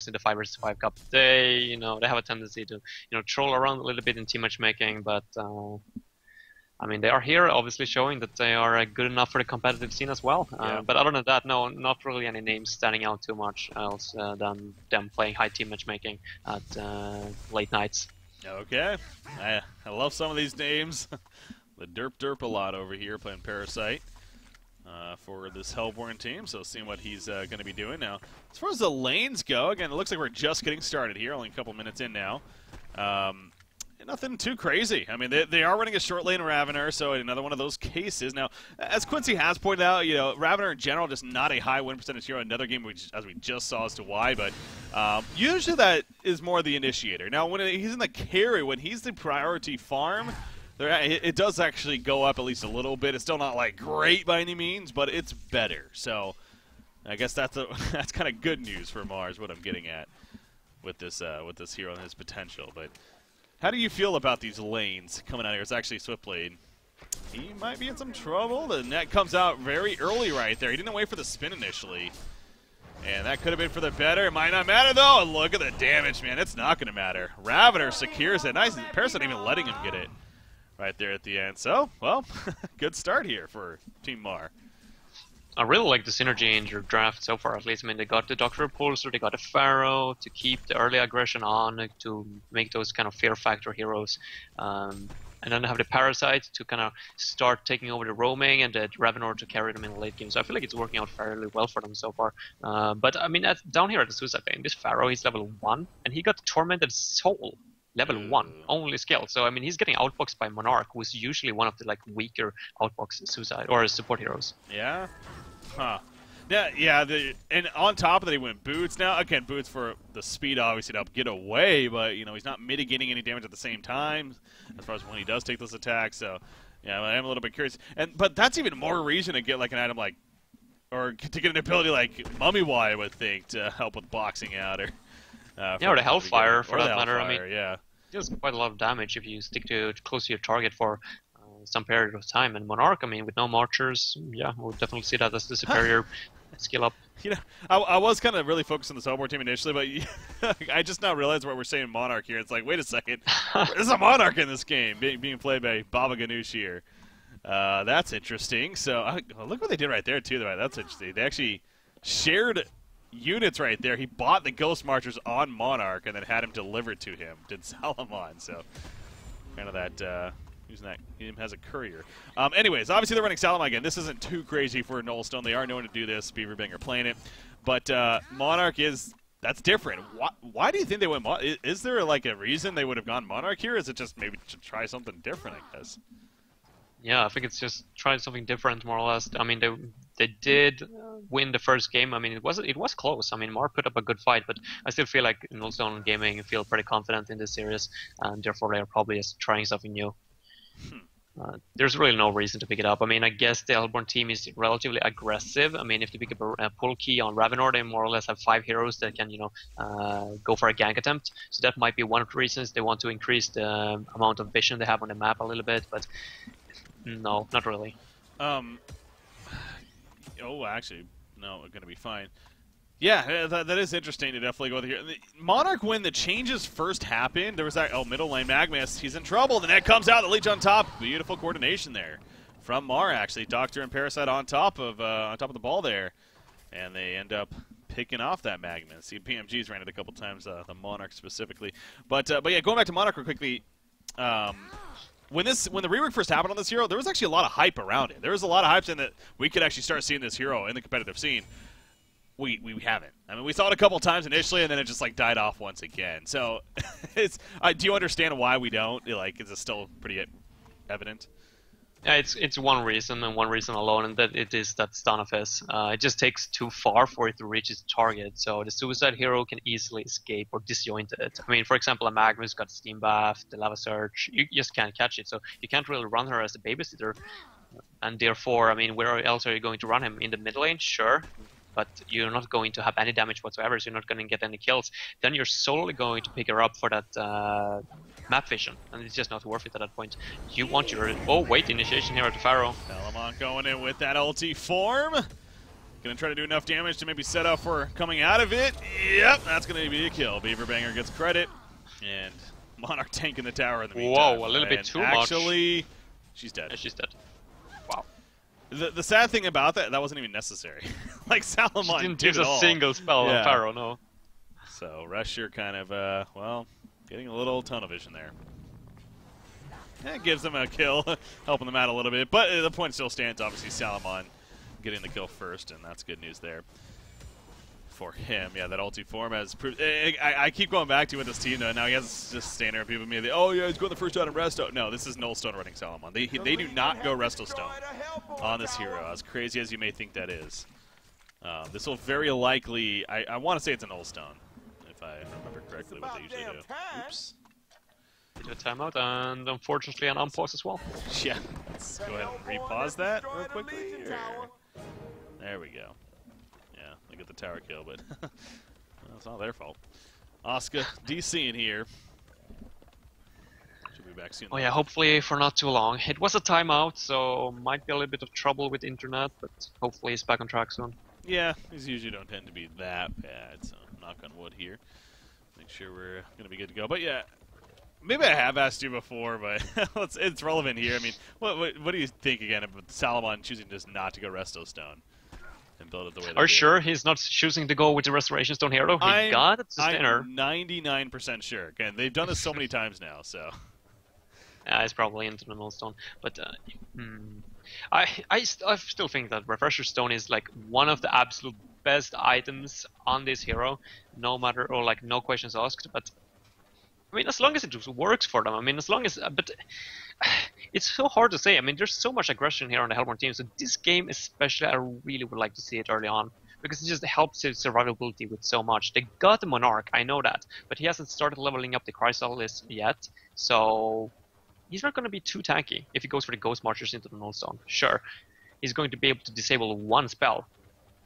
in the 5 vs 5 Cup. They, they have a tendency to, troll around a little bit in team matchmaking, but I mean, they are here, obviously showing that they are good enough for the competitive scene as well. Yeah. But other than that, no, not really any names standing out too much else than them playing high team matchmaking at late nights. Okay, I love some of these names. The derp a lot over here playing Parasite for this Hellborn team, so seeing what he's going to be doing now. As far as the lanes go, again, it looks like we're just getting started here, only a couple minutes in now. Nothing too crazy. I mean, they are running a short lane Ravener, so another one of those cases. Now, as Quincy has pointed out, Ravener in general just not a high win percentage hero. Another game as we just saw as to why, but usually that is more the initiator. Now, when he's in the carry, when he's the priority farm, it does actually go up at least a little bit. It's still not like great by any means, but it's better. So, I guess that's kind of good news for Mars. What I'm getting at with this hero and his potential, but. How do you feel about these lanes coming out here? It's actually Swiftblade. He might be in some trouble. The net comes out very early right there. He didn't wait for the spin initially. And that could have been for the better. It might not matter, though. And look at the damage, man. It's not going to matter. Ravener secures it. Nice. Parasite even letting him get it right there at the end. So, well, good start here for Team Mar. I really like the synergy in your draft so far, at least. I mean, they got the Dr. Repulsor, they got the Pharaoh to keep the early aggression on, to make those kind of fear factor heroes. And then they have the Parasite to kind of start taking over the roaming, and the Ravenor to carry them in the late game. So I feel like it's working out fairly well for them so far. But I mean, down here at the Suicide Lane, this Pharaoh, he's level 1, and he got Tormented Soul. Level 1, only skill. So I mean, he's getting outboxed by Monarch, who's usually one of the weaker outbox suicide or support heroes. Yeah. Huh. Yeah. And on top of that, he went boots. Now again, boots for the speed, obviously, to help get away, but he's not mitigating any damage at the same time as far as when he does take this attack. So yeah, I am a little bit curious. But that's even more reason to get an item or to get an ability like Mummy Y, I would think, to help with boxing out or or the Hellfire for that matter. I mean, yeah. It deals quite a lot of damage if you stick close to your target for some period of time. And Monarch, I mean, with no Marchers, yeah, we'll definitely see that as the superior skill up. I was kind of really focused on the Hellborn team initially, but I just now realized why we're saying Monarch here. It's like, wait a second, there's a Monarch in this game being played by Baba Ganoush here. That's interesting. So look what they did right there, too. That's interesting. They actually shared units right there. He bought the Ghost Marchers on Monarch and then had him delivered to him. Did Salamon, so kind of that using that him as a courier. Anyways, obviously they're running Salamon again. This isn't too crazy for Nullstone. They are known to do this. Beaverbang are playing it, but Monarch that's different. Why do you think they went Monarch? Is there a reason they would have gone Monarch here? Is it just maybe to try something different, I guess? Yeah, I think it's just trying something different, more or less. I mean, they did win the first game. I mean, it was close. I mean, Mar put up a good fight, but I still feel like Nullstone Gaming feel pretty confident in this series, and therefore they are probably just trying something new. There's really no reason to pick it up. I mean, I guess the Hellborn team is relatively aggressive. I mean, if they pick up a pull key on Ravenor, they more or less have 5 heroes that can, go for a gank attempt. So that might be one of the reasons they want to increase the amount of vision they have on the map a little bit, but no, not really. Actually, no, we're going to be fine. Yeah, that is interesting to definitely go here. Monarch, when the changes first happened, there was that, middle lane Magmus, he's in trouble. The net comes out, the leech on top. Beautiful coordination there from Mar, actually. Doctor and Parasite on top of the ball there. And they end up picking off that Magmus. See, PMG's ran it a couple times, the Monarch specifically. But yeah, going back to Monarch real quickly, when the rework first happened on this hero, there was actually a lot of hype around it. There was a lot of hype saying that we could actually start seeing this hero in the competitive scene. We haven't. I mean, we saw it a couple times initially, and then it just died off once again. So, do you understand why we don't? Is it still pretty evident? Yeah, it's one reason and one reason alone, and that it is that stun of his. It just takes too far for it to reach its target, so the Suicide Hero can easily escape or disjoint it. I mean, for example, a Magmus got Steam Bath, the Lava Surge, you just can't catch it, so you can't really run her as a babysitter. And therefore, I mean, where else are you going to run him? In the mid lane? Sure. But you're not going to have any damage whatsoever, so you're not going to get any kills. Then you're solely going to pick her up for that map vision, and it's just not worth it at that point. You want your... Oh, wait, initiation here at the Pharaoh. Salamon going in with that ulti form. Gonna try to do enough damage to maybe set up for coming out of it. Yep, that's gonna be a kill. Beaverbanger gets credit, and Monarch tanking the tower in the meantime. Whoa, a little bit too much. Actually, she's dead. Yeah, she's dead. Wow. The sad thing about that wasn't even necessary. Like, Salamon She didn't did use it a all. single spell on Pharaoh, no. So, Reshier kind of, well, getting a little tunnel vision there. That gives them a kill, helping them out a little bit. But the point still stands, obviously, Salamon getting the kill first, and that's good news there for him. Yeah, that ulti form has proved. I keep going back to with this team, though. Now he has just standing there. People immediately, oh, yeah, he's going the first out in Resto. No, this is Nullstone running Salamon. They do not go Resto Stone on this hero, as crazy as you may think that is. This will very likely, I want to say it's a Nullstone, if I remember correctly what they usually do. Oops. A timeout, and unfortunately an unpause as well. Yeah, let's go ahead and repause that real quickly. There we go. Yeah, they get the tower kill, but well, it's not their fault. Asuka DC in here. Should be back soon. Oh yeah, hopefully for not too long. It was a timeout, so might be a little bit of trouble with internet, but hopefully he's back on track soon. Yeah, these usually don't tend to be that bad, so knock on wood here. Make sure we're going to be good to go. But yeah, maybe I have asked you before, but it's relevant here. I mean, what do you think again about Salamon choosing just not to go Resto Stone and build it the way they Are you did? sure he's not choosing to go with the Restoration Stone hero? He got it to Stainer. I'm 99% sure. Again, they've done this so many times now, so. It's probably into the Null Stone, but I still think that Refresher Stone is like one of the absolute best items on this hero, no matter, or like no questions asked. But I mean, as long as it just works for them. I mean, as long as, but it's so hard to say. I mean, there's so much aggression here on the Hellborn team. So this game, especially, I really would like to see it early on because it just helps his survivability with so much. They got the Monarch, I know that, but he hasn't started leveling up the Crystal list yet. So he's not going to be too tanky if he goes for the Ghost Marchers into the Nullstone. Sure, he's going to be able to disable one spell,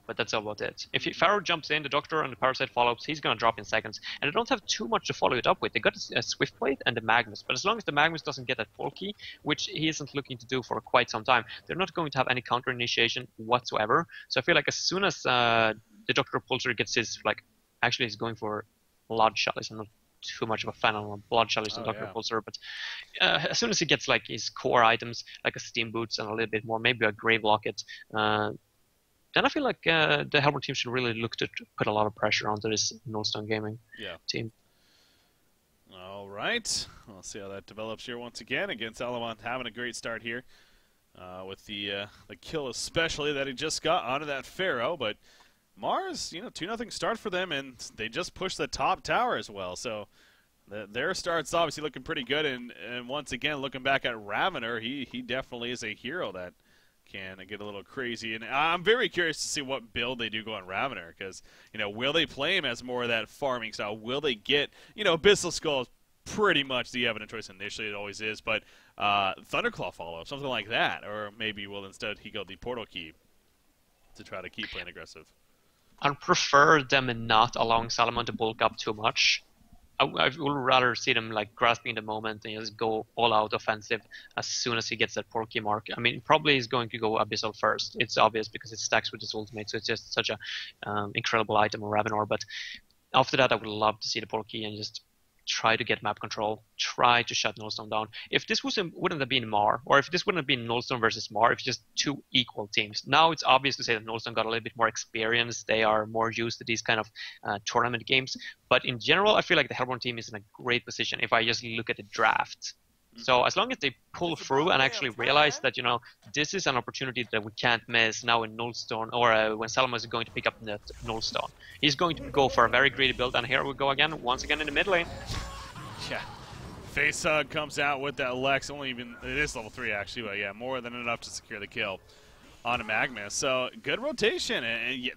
but that's about it. If Pharaoh jumps in, the Doctor and the Parasite follows, he's going to drop in seconds. And they don't have too much to follow it up with. They got a Swiftblade and the Magnus, but as long as the Magnus doesn't get that bulky, which he isn't looking to do for quite some time, they're not going to have any counter initiation whatsoever. So I feel like as soon as the Doctor Pulsar gets his, like, actually he's going for Blood Chalice. I'm not too much of a fan of Blood Chalice and Dr. Pulsar, but as soon as he gets like his core items, like a Steam Boots and a little bit more, maybe a Grave Locket, then I feel like the Hellborn team should really look to put a lot of pressure onto this Nullstone Gaming team. All right, we'll see how that develops here once again. Again, Salamon having a great start here with the kill especially that he just got onto that Pharaoh, but Mars, 2-0 start for them, and they just pushed the top tower as well. So their start's obviously looking pretty good. And once again, looking back at Ravener, he definitely is a hero that can get a little crazy. And I'm very curious to see what build they do go on Ravener, because will they play him as more of that farming style? Will they get Abyssal Skull? Is pretty much the evident choice initially, it always is, but Thunderclaw follow-up, something like that, or maybe will instead he go the Portal Key to try to keep playing aggressive. I'd prefer them not allowing Salamon to bulk up too much. I would rather see them like grasping the moment and just go all out offensive as soon as he gets that Porky mark. I mean, probably he's going to go Abyssal first. It's obvious because it stacks with his ultimate, so it's just such a incredible item on Ravenor. But after that, I would love to see the Porky and just try to get map control, try to shut Nullstone down. If this wouldn't have been Mar, or if this wouldn't have been Nullstone versus Mar, if it's just two equal teams. Now it's obvious to say that Nullstone got a little bit more experience. They are more used to these kind of tournament games. But in general, I feel like the Hellborn team is in a great position if I just look at the draft. So as long as they pull through and actually realize that, this is an opportunity that we can't miss now in Nullstone, or when Salamon is going to pick up the Nullstone. He's going to go for a very greedy build, and here we go again, once again in the mid lane. Yeah. Face Hug comes out with that Lex, it is level 3 actually, but yeah, more than enough to secure the kill on a Magnus. So good rotation, and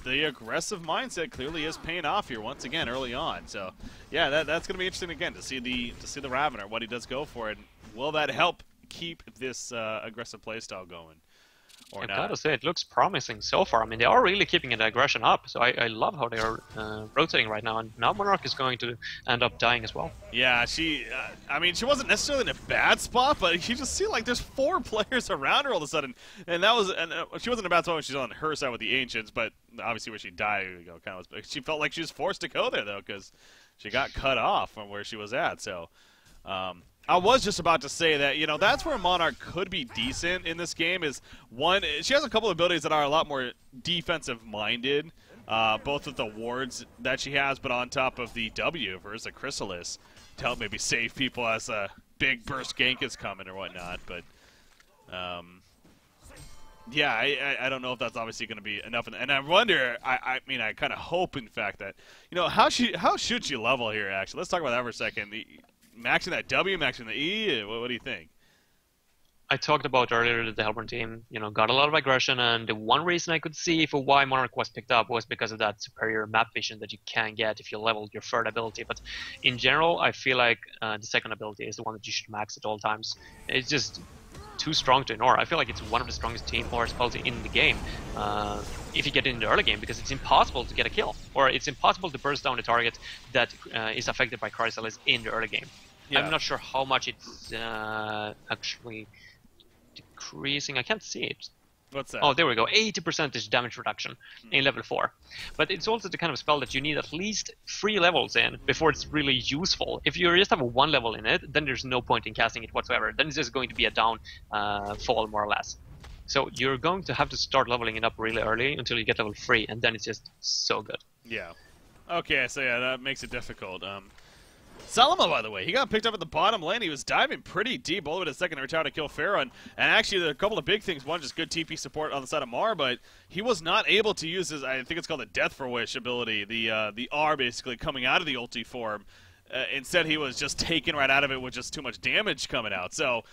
the aggressive mindset clearly is paying off here once again early on. So yeah, that's going to be interesting again to see the Ravener, what he does go for it. Will that help keep this aggressive playstyle going? or I've not? got to say, it looks promising so far. I mean, they are really keeping the aggression up, so I love how they are rotating right now. And now Monarch is going to end up dying as well. Yeah, I mean, she wasn't necessarily in a bad spot, but you just see like there's 4 players around her all of a sudden, and she wasn't in a bad spot when she's on her side with the Ancients, but obviously where she died, kind of, she felt like she was forced to go there though, because she got cut off from where she was at. So, I was just about to say that, that's where Monarch could be decent in this game. Is one, she has a couple of abilities that are a lot more defensive-minded, both with the wards that she has, but on top of the W versus a Chrysalis to help maybe save people as a big burst gank is coming or whatnot. But, yeah, I don't know if that's obviously going to be enough. And I wonder, I mean, I kind of hope, in fact, that, how should she level here, actually? Let's talk about that for a second. Maxing that W, maxing the E, what do you think? I talked about earlier that the Hellborn team, got a lot of aggression, and the one reason I could see for why Monarch was picked up was because of that superior map vision that you can get if you level your third ability. But in general, I feel like the second ability is the one that you should max at all times. It's just too strong to ignore. I feel like it's one of the strongest team or ability in the game if you get it in the early game, because it's impossible to get a kill, or it's impossible to burst down the target that is affected by Chrysalis in the early game. Yeah. I'm not sure how much it's actually decreasing. I can't see it. What's that? Oh, there we go. 80% damage reduction in level 4. But it's also the kind of spell that you need at least 3 levels in before it's really useful. If you just have 1 level in it, then there's no point in casting it whatsoever. Then it's just going to be a down fall, more or less. So you're going to have to start leveling it up really early until you get level 3, and then it's just so good. Yeah. Okay, so yeah, that makes it difficult. Salama, by the way, he got picked up at the bottom lane. He was diving pretty deep all the way to the second to retire to kill Pharaoh. And actually, there are a couple of big things. One, just good TP support on the side of Mar, but he was not able to use his, I think it's called the Death for Wish ability, the R basically coming out of the ulti form. Instead, he was just taken right out of it with just too much damage coming out. So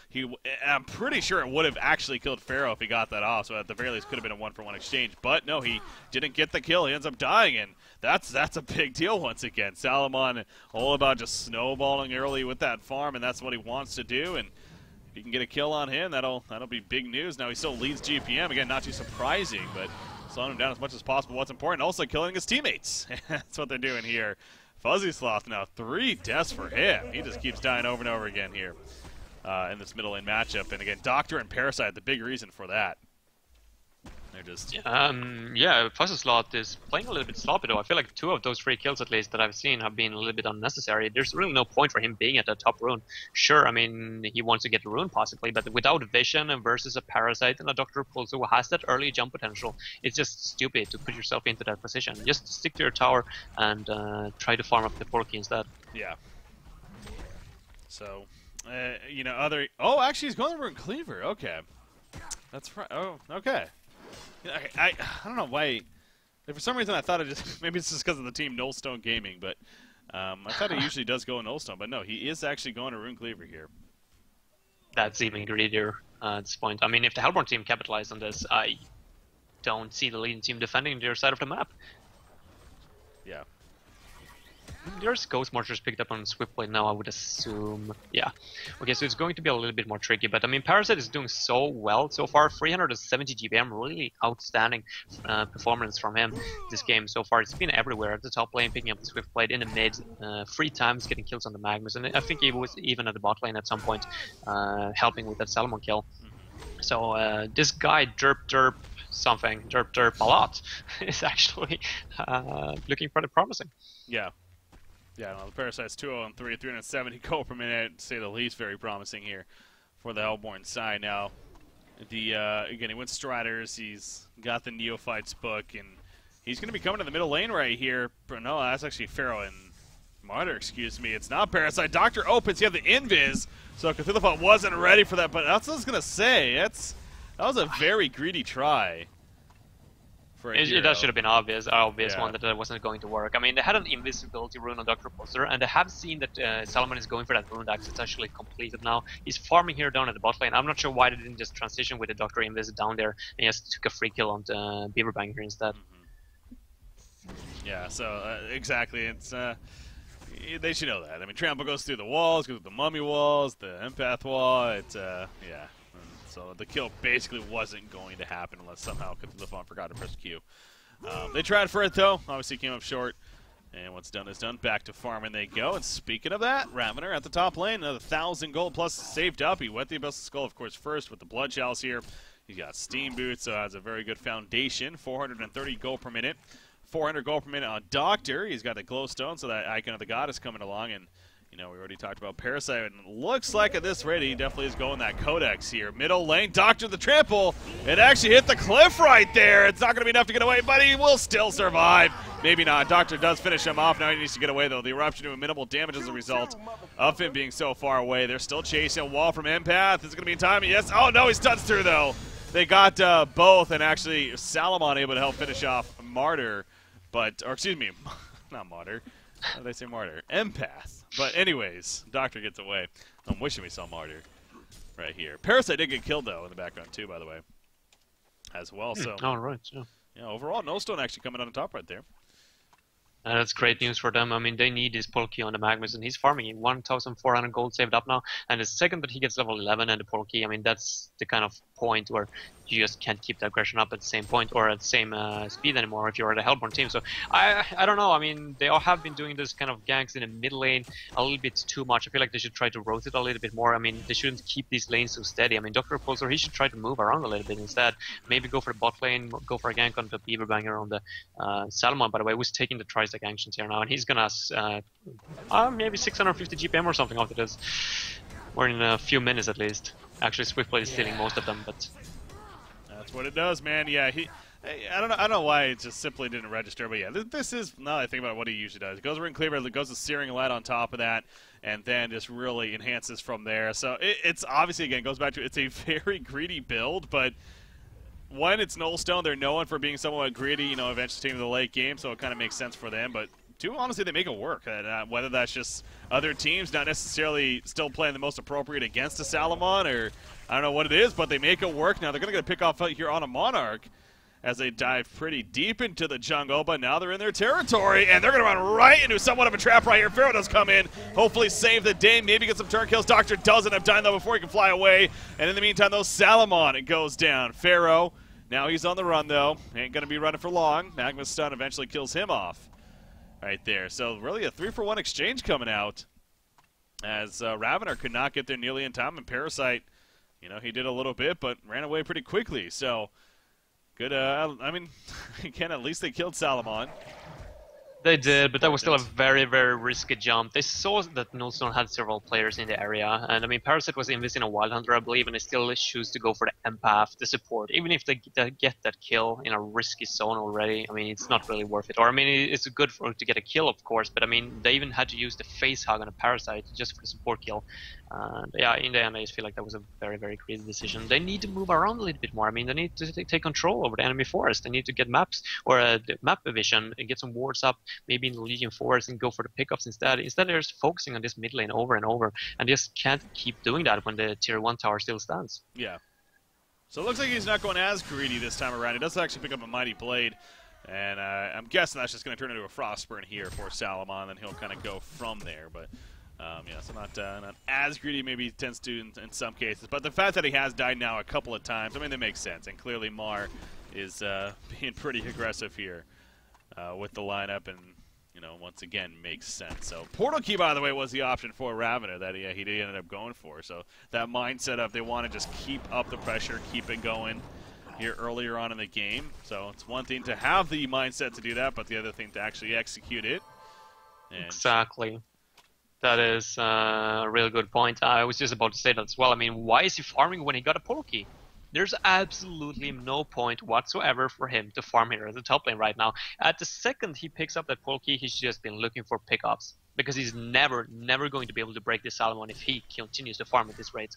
I'm pretty sure it would have actually killed Pharaoh if he got that off. So at the very least, could have been a 1-for-1 exchange. But no, he didn't get the kill. He ends up dying, and that's a big deal once again. Salamon all about just snowballing early with that farm, and that's what he wants to do. And if you can get a kill on him, that'll be big news. Now he still leads GPM again, not too surprising, but slowing him down as much as possible. What's important, also killing his teammates. That's what they're doing here. Fuzzy Sloth now 3 deaths for him. He just keeps dying over and over again here in this middle lane matchup. And again, Doctor and Parasite, the big reason for that. They're just... yeah, Fuzzy Sloth is playing a little bit sloppy though. I feel like 2 of those 3 kills at least that I've seen have been a little bit unnecessary. There's really no point for him being at the top rune. Sure, I mean, he wants to get the rune possibly, but without vision and versus a Parasite and a Doctor also who has that early jump potential, it's just stupid to put yourself into that position. Just stick to your tower and try to farm up the Porky instead. Yeah. So, other... Oh, actually, he's going for a Cleaver. Okay. That's right. Oh, okay. I don't know why. For some reason, I thought it just maybe it's just because of the team Nullstone Gaming, but I thought he usually does go in Nullstone, but no, he is actually going to Rune Cleaver here. That's even greedier at this point. I mean, if the Hellborn team capitalized on this, I don't see the leading team defending their side of the map. Yeah. There's Ghost Marchers picked up on Swiftblade now, I would assume. Yeah. Okay, so it's going to be a little bit more tricky, but I mean, Parasite is doing so well so far. 370 GPM, really outstanding performance from him this game so far. It's been everywhere at the top lane, picking up the Swiftblade in the mid, 3 times getting kills on the Magnus, and I think he was even at the bot lane at some point, helping with that Salomon kill. So this guy, derp a lot, is actually looking pretty promising. Yeah. Yeah, well, the Parasite's 2-0-3, 370 gold per minute, to say the least, very promising here for the Hellborn side. Now, again, he went Striders, he's got the Neophytes book, and he's going to be coming to the middle lane right here. No, that's actually Pharaoh and Martyr, excuse me. It's not Parasite. Doctor opens, you have the Invis, so Cthulhu wasn't ready for that, but that's what I was going to say. That was a very greedy try. That should have been obvious Yeah. one that wasn't going to work. I mean, they had an invisibility rune on Dr. Poster, and they have seen that Salomon is going for that rune axe. It's actually completed now. He's farming here down at the bot lane. I'm not sure why they didn't just transition with the Dr. Invis down there and just took a free kill on the Beaverbank here instead. Yeah, so exactly. It's they should know that. I mean, Trample goes through the walls, goes through the Mummy walls, the Empath wall. It's yeah. So the kill basically wasn't going to happen unless somehow Lafon forgot to press Q. They tried for it, though. Obviously came up short. And what's done is done. Back to farming they go. And speaking of that, Ravener at the top lane, another 1,000 gold plus saved up. He wet the Abyssal Skull, of course, first with the Blood Chalice here. He's got Steam Boots, so has a very good foundation. 430 gold per minute. 400 gold per minute on Doctor. He's got the Glowstone, so that Icon of the God is coming along. And, you know, we already talked about Parasite. And looks like at this rate, he definitely is going that Codex here. Middle lane, Doctor the trample. It actually hit the cliff right there. It's not going to be enough to get away, but he will still survive. Maybe not. Doctor does finish him off. Now he needs to get away, though. The Eruption doing minimal damage as a result of him being so far away. They're still chasing. Wall from Empath. Is it going to be in time? Yes. Oh, no, he's stuns through, though. They got both, and actually Salamon able to help finish off Martyr. But, or excuse me, not Martyr. How did I say Martyr? Empath. But anyways, Doctor gets away. I'm wishing we saw Martyr right here. Parasite did get killed, though, in the background, too, by the way, as well. So, all right. Yeah, overall, No Stone actually coming on top right there. That's great news for them. I mean, they need this Polkey on the Magnus, and he's farming 1,400 gold saved up now. And the second that he gets level 11 and the Polkey, I mean, that's the kind of point where you just can't keep the aggression up at the same point or at the same speed anymore if you're at a Hellborn team. So I don't know. I mean, they all have been doing this kind of ganks in the mid lane a little bit too much. I feel like they should try to rotate a little bit more. I mean, they shouldn't keep these lanes so steady. I mean, Dr. Repulsor, he should try to move around a little bit instead. Maybe go for the bot lane, go for a gank on the Beaver Banger on the Salmon, by the way, who's taking the Tristack actions here now. And he's gonna maybe 650 GPM or something after this. Or in a few minutes at least. Actually, Swiftblade is stealing most of them, but that's what it does, man. Yeah, I don't know why it just simply didn't register, but yeah, this is, now I think about what he usually does. It goes Ring Cleaver, it goes to Searing Light on top of that, and then just really enhances from there. So it's obviously, again, goes back to, it's a very greedy build, but when it's Nullstone, they're known for being somewhat greedy, you know, eventually taking the late game, so it kind of makes sense for them, but two, honestly, they make it work. Whether that's just other teams not necessarily still playing the most appropriate against a Salamon, or I don't know what it is, but they make it work. Now they're going to get a pick off here on a Monarch as they dive pretty deep into the jungle, but now they're in their territory, and they're going to run right into somewhat of a trap right here. Pharaoh does come in, hopefully save the day, maybe get some turn kills. Doctor doesn't have time, though, before he can fly away, and in the meantime, though, Salamon, it goes down. Pharaoh, now he's on the run, though. Ain't going to be running for long. Magma's stun eventually kills him off. Right there. So really a 3-for-1 exchange coming out as Ravener could not get there nearly in time, and Parasite, you know, he did a little bit but ran away pretty quickly. So good. I mean, again, at least they killed Salamon. they did, but that was still a very, very risky jump. They saw that Nullstone had several players in the area, and I mean, Parasite was investing in a Wild Hunter, I believe, and they still choose to go for the Empath, the support. Even if they get that kill in a risky zone already, I mean, it's not really worth it. Or, I mean, it's good to get a kill, of course, but I mean, they even had to use the face hug on a Parasite just for the support kill. Yeah, in the end, I just feel like that was a very, very crazy decision. They need to move around a little bit more. I mean, they need to take control over the enemy forest. They need to get maps or the map vision and get some wards up, maybe in the Legion forest, and go for the pickups instead. Instead, they're just focusing on this mid lane over and over, and just can't keep doing that when the tier 1 tower still stands. Yeah. So it looks like he's not going as greedy this time around. He does actually pick up a Mighty Blade, and I'm guessing that's just going to turn into a Frostburn here for Salamon, and he'll kind of go from there. But yeah, so not as greedy maybe he tends to in some cases. But the fact that he has died now a couple of times, I mean, that makes sense. And clearly Mar is being pretty aggressive here with the lineup, and, you know, once again, makes sense. So Portal Key, by the way, was the option for Ravener that he ended up going for. So that mindset of they want to just keep up the pressure, keep it going here earlier on in the game. So it's one thing to have the mindset to do that, but the other thing to actually execute it. And exactly. That is a really good point. I was just about to say that as well. I mean, why is he farming when he got a Portal Key? There's absolutely no point whatsoever for him to farm here at the top lane right now. At the second he picks up that Portal Key, he's just been looking for pickups, because he's never going to be able to break this Salomon if he continues to farm at this rate.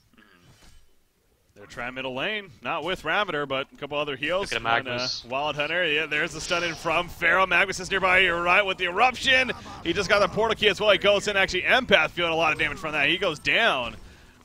They're trying middle lane, not with Ravener, but a couple other heals. Look at Magnus. Wild Hunter, yeah, there's the stun in from Pharaoh. Magnus is nearby, you're right, with the Eruption. He just got the Portal Key as well. He goes in, actually Empath feeling a lot of damage from that. He goes down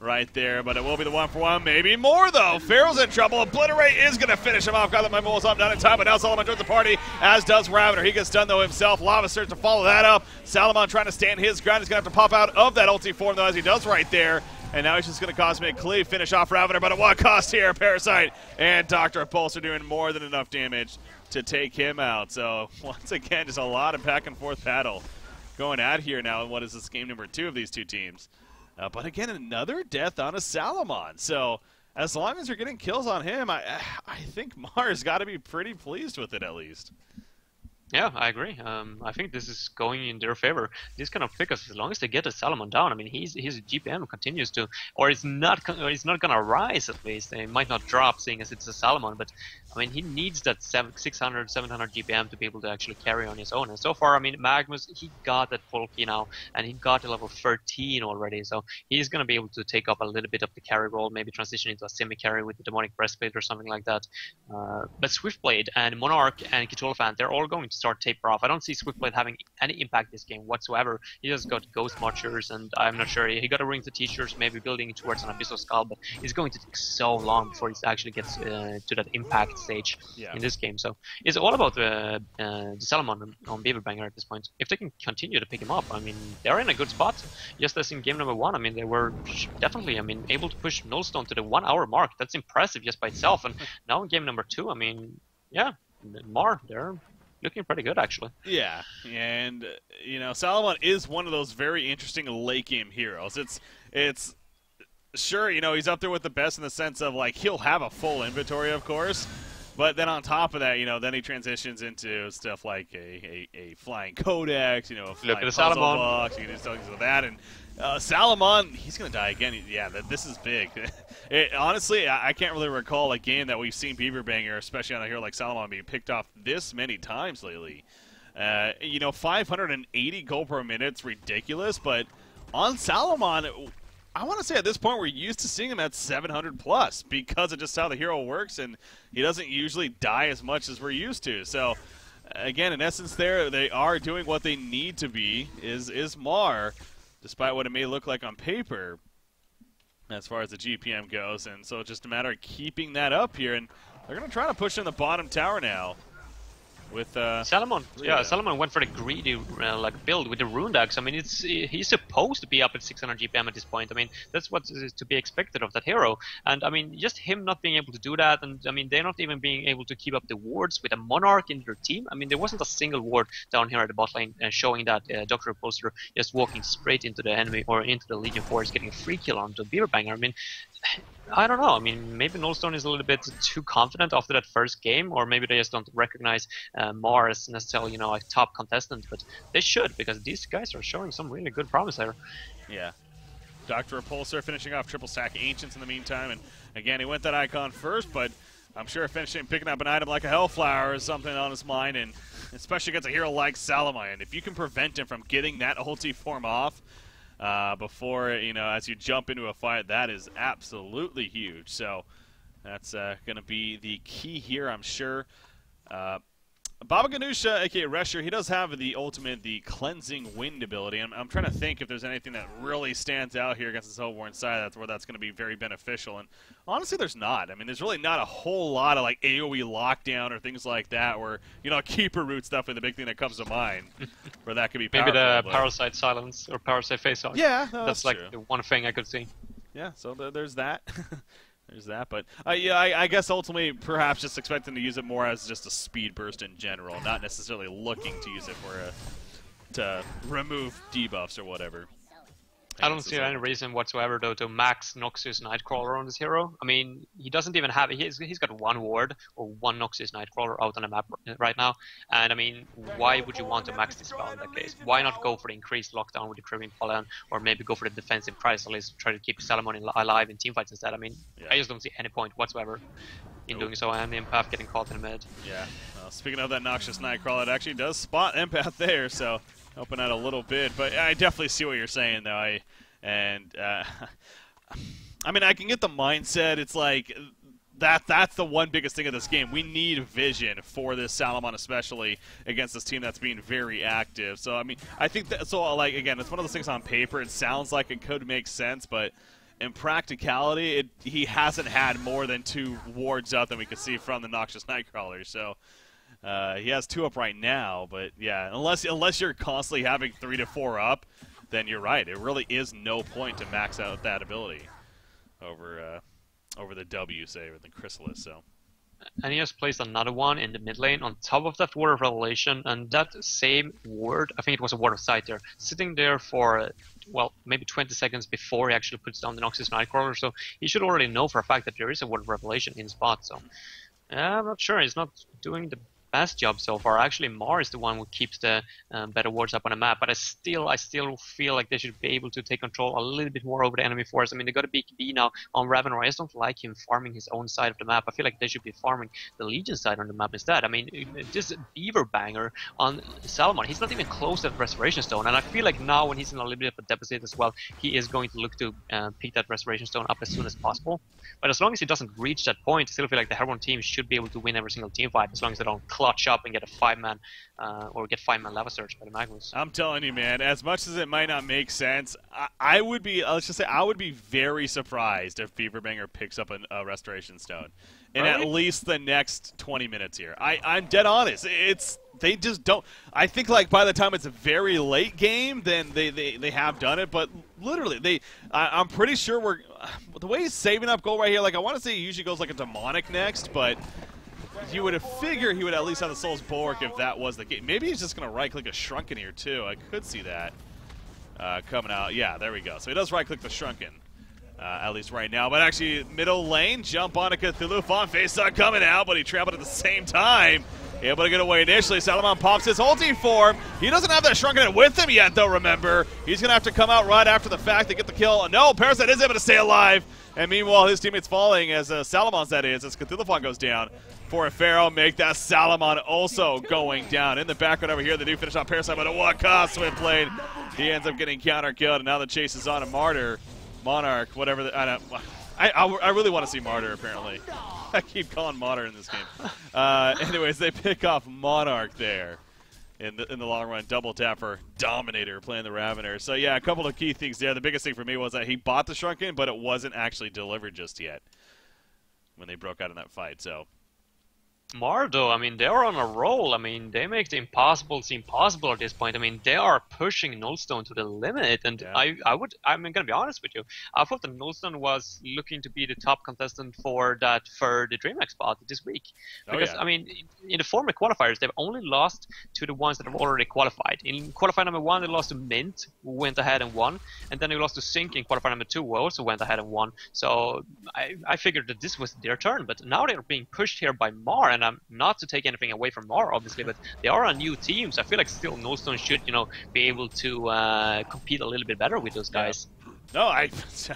right there, but it will be the 1-for-1, maybe more though. Pharaoh's in trouble. Obliterate is going to finish him off. Got that Mimo's up, not in time, but now Salamon joins the party, as does Ravener. He gets stunned though himself. Lava starts to follow that up. Salamon trying to stand his ground. He's going to have to pop out of that ulti form though, as he does right there. And now he's just going to Cosmic Cleave, finish off Ravener, but at what cost here? Parasite and Dr. Pulse are doing more than enough damage to take him out. So, once again, just a lot of back and forth battle going at here now in what is this game number 2 of these two teams. But again, another death on a Salamon. So, as long as you're getting kills on him, I think Mar's got to be pretty pleased with it at least. Yeah, I agree. I think this is going in their favor. These kind of pickers, as long as they get the Salomon down, I mean, his GPM continues to, or it's not gonna rise at least. It might not drop, seeing as it's a Salomon, but I mean, he needs that 600, 700 GPM to be able to actually carry on his own. And so far, I mean, Magnus, he got that full key now, and he got to level 13 already. So he's gonna be able to take up a little bit of the carry role, maybe transition into a semi-carry with the Demonic Breastplate or something like that. But Swiftblade and Monarch and Kitolfan, they're all going to start taper off. I don't see Swiftblade having any impact this game whatsoever. He just got Ghost Marchers, and I'm not sure. He got a Ring to Teachers, maybe building towards an Abyssal Skull, but it's going to take so long before he actually gets to that impact stage in this game. So it's all about the Salomon on Beaverbanger at this point. If they can continue to pick him up, I mean, they're in a good spot. Just as in game number 1, I mean, they were definitely, I mean, able to push Nullstone to the 1 hour mark. That's impressive just by itself. And now in game number 2, I mean, yeah, Mar, they're looking pretty good, actually. Yeah, and, you know, Salomon is one of those very interesting late-game heroes. It's sure, you know, he's up there with the best in the sense of, like, he'll have a full inventory, of course, but then on top of that, you know, then he transitions into stuff like a flying codex, you know, a flying puzzle box, you can do things like that, and Salomon, he's going to die again. Yeah, this is big. Honestly, I can't really recall a game that we've seen Beaverbanger, especially on a hero like Salomon, being picked off this many times lately. You know, 580 gold per minute's ridiculous, but on Salomon, I want to say at this point we're used to seeing him at 700 plus because of just how the hero works, and he doesn't usually die as much as we're used to. So, again, in essence there, they are doing what they need to be, is Mar, despite what it may look like on paper as far as the GPM goes. And so it's just a matter of keeping that up here, and they're going to try to push in the bottom tower now with Salomon. Yeah, Salomon went for the greedy like build with the Rune Axe. I mean, he's supposed to be up at 600 GPM at this point. I mean, that's what is to be expected of that hero. And I mean, just him not being able to do that, and I mean, they're not even being able to keep up the wards with a Monarch in their team. I mean, there wasn't a single ward down here at the bot lane showing that Dr. Repulsor just walking straight into the enemy or into the Legion Force, getting a free kill onto Beaverbanger. I mean, I don't know. I mean, maybe Nullstone is a little bit too confident after that first game, or maybe they just don't recognize Mar as necessarily, you know, a top contestant. But they should, because these guys are showing some really good promise there. Yeah. Dr. Repulsor finishing off triple stack Ancients in the meantime, and again, he went that icon first, but I'm sure picking up an item like a Hellflower is something on his mind, and especially against a hero like Salomon. If you can prevent him from getting that ulti form off before, you know, as you jump into a fight, that is absolutely huge. So that's going to be the key here, I'm sure. Baba Ganoushka, aka Resher, he does have the ultimate, the Cleansing Wind ability. I'm trying to think if there's anything that really stands out here against the Hellborn side that's where that's going to be very beneficial. And honestly, there's not. I mean, there's really not a whole lot of like AoE lockdown or things like that where, you know, Keeper Root's definitely the big thing that comes to mind where that could be powerful. Maybe the Parasite Silence or Parasite Face-Off. Yeah, no, that's like true. the one thing I could see. Yeah, so there's that. There's that, but yeah, I guess ultimately perhaps just expecting to use it more as just a speed burst in general, not necessarily looking to use it for to remove debuffs or whatever. I don't see any reason whatsoever, though, to max Noxus Nightcrawler on this hero. I mean, he doesn't even have... He's got one ward, or one Noxus Nightcrawler out on the map right now. And, I mean, why would you want to max this spell in that case? Why not go for the increased lockdown with the Crimson Pollen, or maybe go for the defensive Chrysalis, try to keep Salomon alive in teamfights instead? I mean, I just don't see any point whatsoever in doing so, and the Empath getting caught in the mid. Yeah. Speaking of that Noxious Nightcrawler, it actually does spot Empath there, so... helping out a little bit, but I definitely see what you're saying, though. I mean, I can get the mindset. It's like that's the one biggest thing of this game. We need vision for this Salomon, especially against this team that's being very active. So, I mean, I think that, so, like, again, it's one of those things on paper. It sounds like it could make sense, but in practicality, he hasn't had more than 2 wards up than we could see from the Noxious Nightcrawler. So, he has 2 up right now, but yeah, unless you're constantly having 3 to 4 up, then you're right. It really is no point to max out that ability over the W, say, or the Chrysalis. So. And he has placed another one in the mid lane on top of that Word of Revelation, and that same word, I think it was a Word of Sight there, sitting there for, well, maybe 20 seconds before he actually puts down the Noxus Nightcrawler, so he should already know for a fact that there is a Word of Revelation in spot, so I'm not sure. He's not doing the best job so far. Actually, Mar is the one who keeps the better wards up on the map, but I still feel like they should be able to take control a little bit more over the enemy force. I mean, they got a BKB now on Ravenor. I just don't like him farming his own side of the map. I feel like they should be farming the Legion side on the map instead. I mean, this Beaver Banger on Salomon, he's not even close to the Restoration Stone, and I feel like now when he's in a little bit of a deficit as well, he is going to look to pick that Restoration Stone up as soon as possible. But as long as he doesn't reach that point, I still feel like the Herborn team should be able to win every single team fight, as long as they don't clutch up and get a 5-man or get 5-man Lava Surge by the Magnus. I'm telling you, man, as much as it might not make sense, I would be, let's just say, I would be very surprised if Beaverbanger picks up a Restoration Stone in at least the next 20 minutes here. I'm dead honest. They just don't. I think like by the time it's a very late game, then they have done it. But literally, I'm pretty sure the way he's saving up gold right here. Like I want to say, he usually goes like a demonic next, but you would have figured he would at least have the Soul's Bulwark if that was the case. Maybe he's just going to right-click a Shrunken here, too. I could see that coming out. Yeah, there we go. So he does right-click the Shrunken, at least right now. But actually, middle lane, jump on a Cthulhu Fawn. Face not coming out, but he traveled at the same time. Able to get away initially. Salomon pops his ulti form. He doesn't have that Shrunken with him yet, though, remember. He's going to have to come out right after the fact to get the kill. No, Parasite is able to stay alive. And meanwhile, his teammate's falling as Salomon's that is, as Cthulhu Fawn goes down. For a Pharaoh, make that Salomon also going down. In the background over here, they do finish off Parasite, but at what cost? Swift played. He ends up getting counter-killed, and now the chase is on a Martyr. Monarch, whatever. I really want to see Martyr, apparently. I keep calling Martyr in this game. Anyways, they pick off Monarch there in the long run. Double tap for Dominator playing the Ravener. So, yeah, a couple of key things there. The biggest thing for me was that he bought the Shrunken, but it wasn't actually delivered just yet when they broke out in that fight. So. Mar, though, I mean, they are on a roll. I mean, they make the impossible seem possible at this point. I mean, they are pushing Nullstone to the limit, and yeah. I'm gonna be honest with you. I thought that Nullstone was looking to be the top contestant for the DreamHack spot this week, because I mean, in the former qualifiers, they've only lost to the ones that have already qualified. In qualifier number 1, they lost to Mint, who went ahead and won, and then they lost to Sync in qualifier number 2, who also went ahead and won. So I figured that this was their turn, but now they're being pushed here by Mar, and I'm not to take anything away from Mar, obviously, but they are a new team, so I feel like still Nullstone should, be able to compete a little bit better with those guys. No, I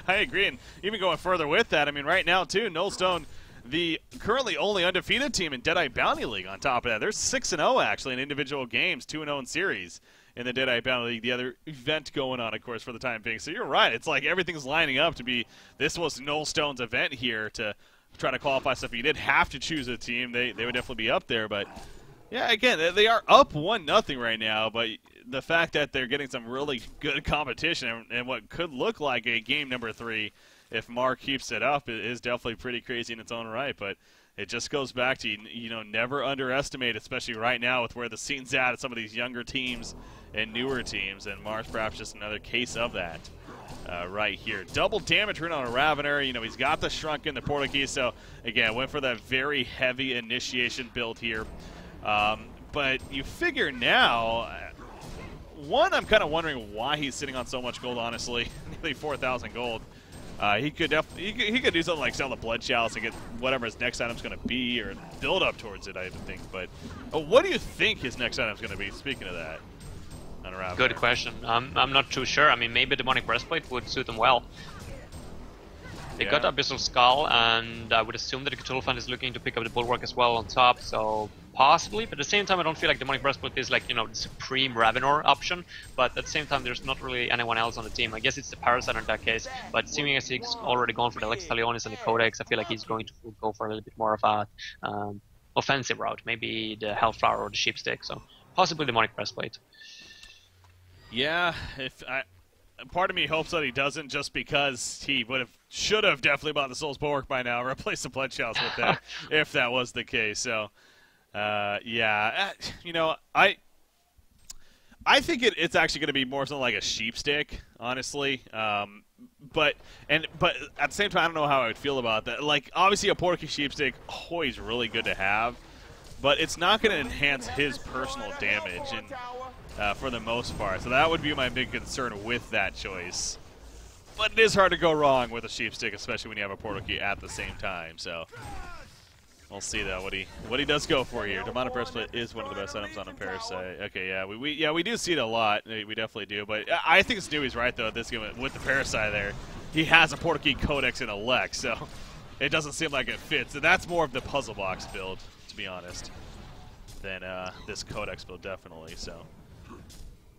agree, and even going further with that, I mean, right now, too, Nullstone, the currently only undefeated team in Deadeye Bounty League on top of that. They're 6-0, actually, in individual games, 2-0 in series in the Deadeye Bounty League, the other event going on, of course, for the time being. So you're right, it's like everything's lining up to be, this was Nullstone's event here to try to qualify stuff. If you did have to choose a team, they would definitely be up there. But yeah, again, they are up 1-0 right now. But the fact that they're getting some really good competition and what could look like a game number 3 if Mar keeps it up is definitely pretty crazy in its own right. But it just goes back to never underestimate, especially right now with where the scene's at some of these younger teams and newer teams. And Mar's perhaps just another case of that. Right here. Double damage rune on a Ravener. He's got the Shrunken, the Portal Key. So, again, went for that very heavy initiation build here. But you figure now, one, I'm kind of wondering why he's sitting on so much gold, honestly. Nearly 4,000 gold. He could he could do something like sell the Blood Chalice and get whatever his next item's going to be, or build up towards it, I even think. But what do you think his next item's going to be, speaking of that? Good question. I'm not too sure. I mean, maybe Demonic Breastplate would suit them well. They got Abyssal Skull, and I would assume that the Cthulhu Fan is looking to pick up the Bulwark as well on top, so possibly. But at the same time, I don't feel like Demonic Breastplate is like, the supreme Ravenor option, but at the same time, there's not really anyone else on the team. I guess it's the Parasite in that case, but seeming as he's already gone for the Lex Talionis and the Codex, I feel like he's going to go for a little bit more of a offensive route, maybe the Hellflower or the Sheepstick, so possibly Demonic Breastplate. Yeah, part of me hopes that he doesn't, just because he should have definitely bought the Soul's Bulwark by now, replaced the Blood Chalice with that, if that was the case. So, yeah, I think it's actually going to be more something like a sheep stick, honestly. But at the same time, I don't know how I would feel about that. Like, obviously, a Portkey sheep stick always really good to have, but it's not going to enhance his personal damage, and for the most part. So that would be my big concern with that choice. But it is hard to go wrong with a sheep stick, especially when you have a Portkey at the same time. So we'll see though what he does go for here. Demonic Breastplate is one of the best items on a Parasite. Okay, yeah, we do see it a lot. We definitely do. But I think Snooey's right though. This game with the Parasite there, he has a Portkey Codex and a Lex, so it doesn't seem like it fits. And that's more of the puzzle box build, to be honest, than this Codex build definitely. So.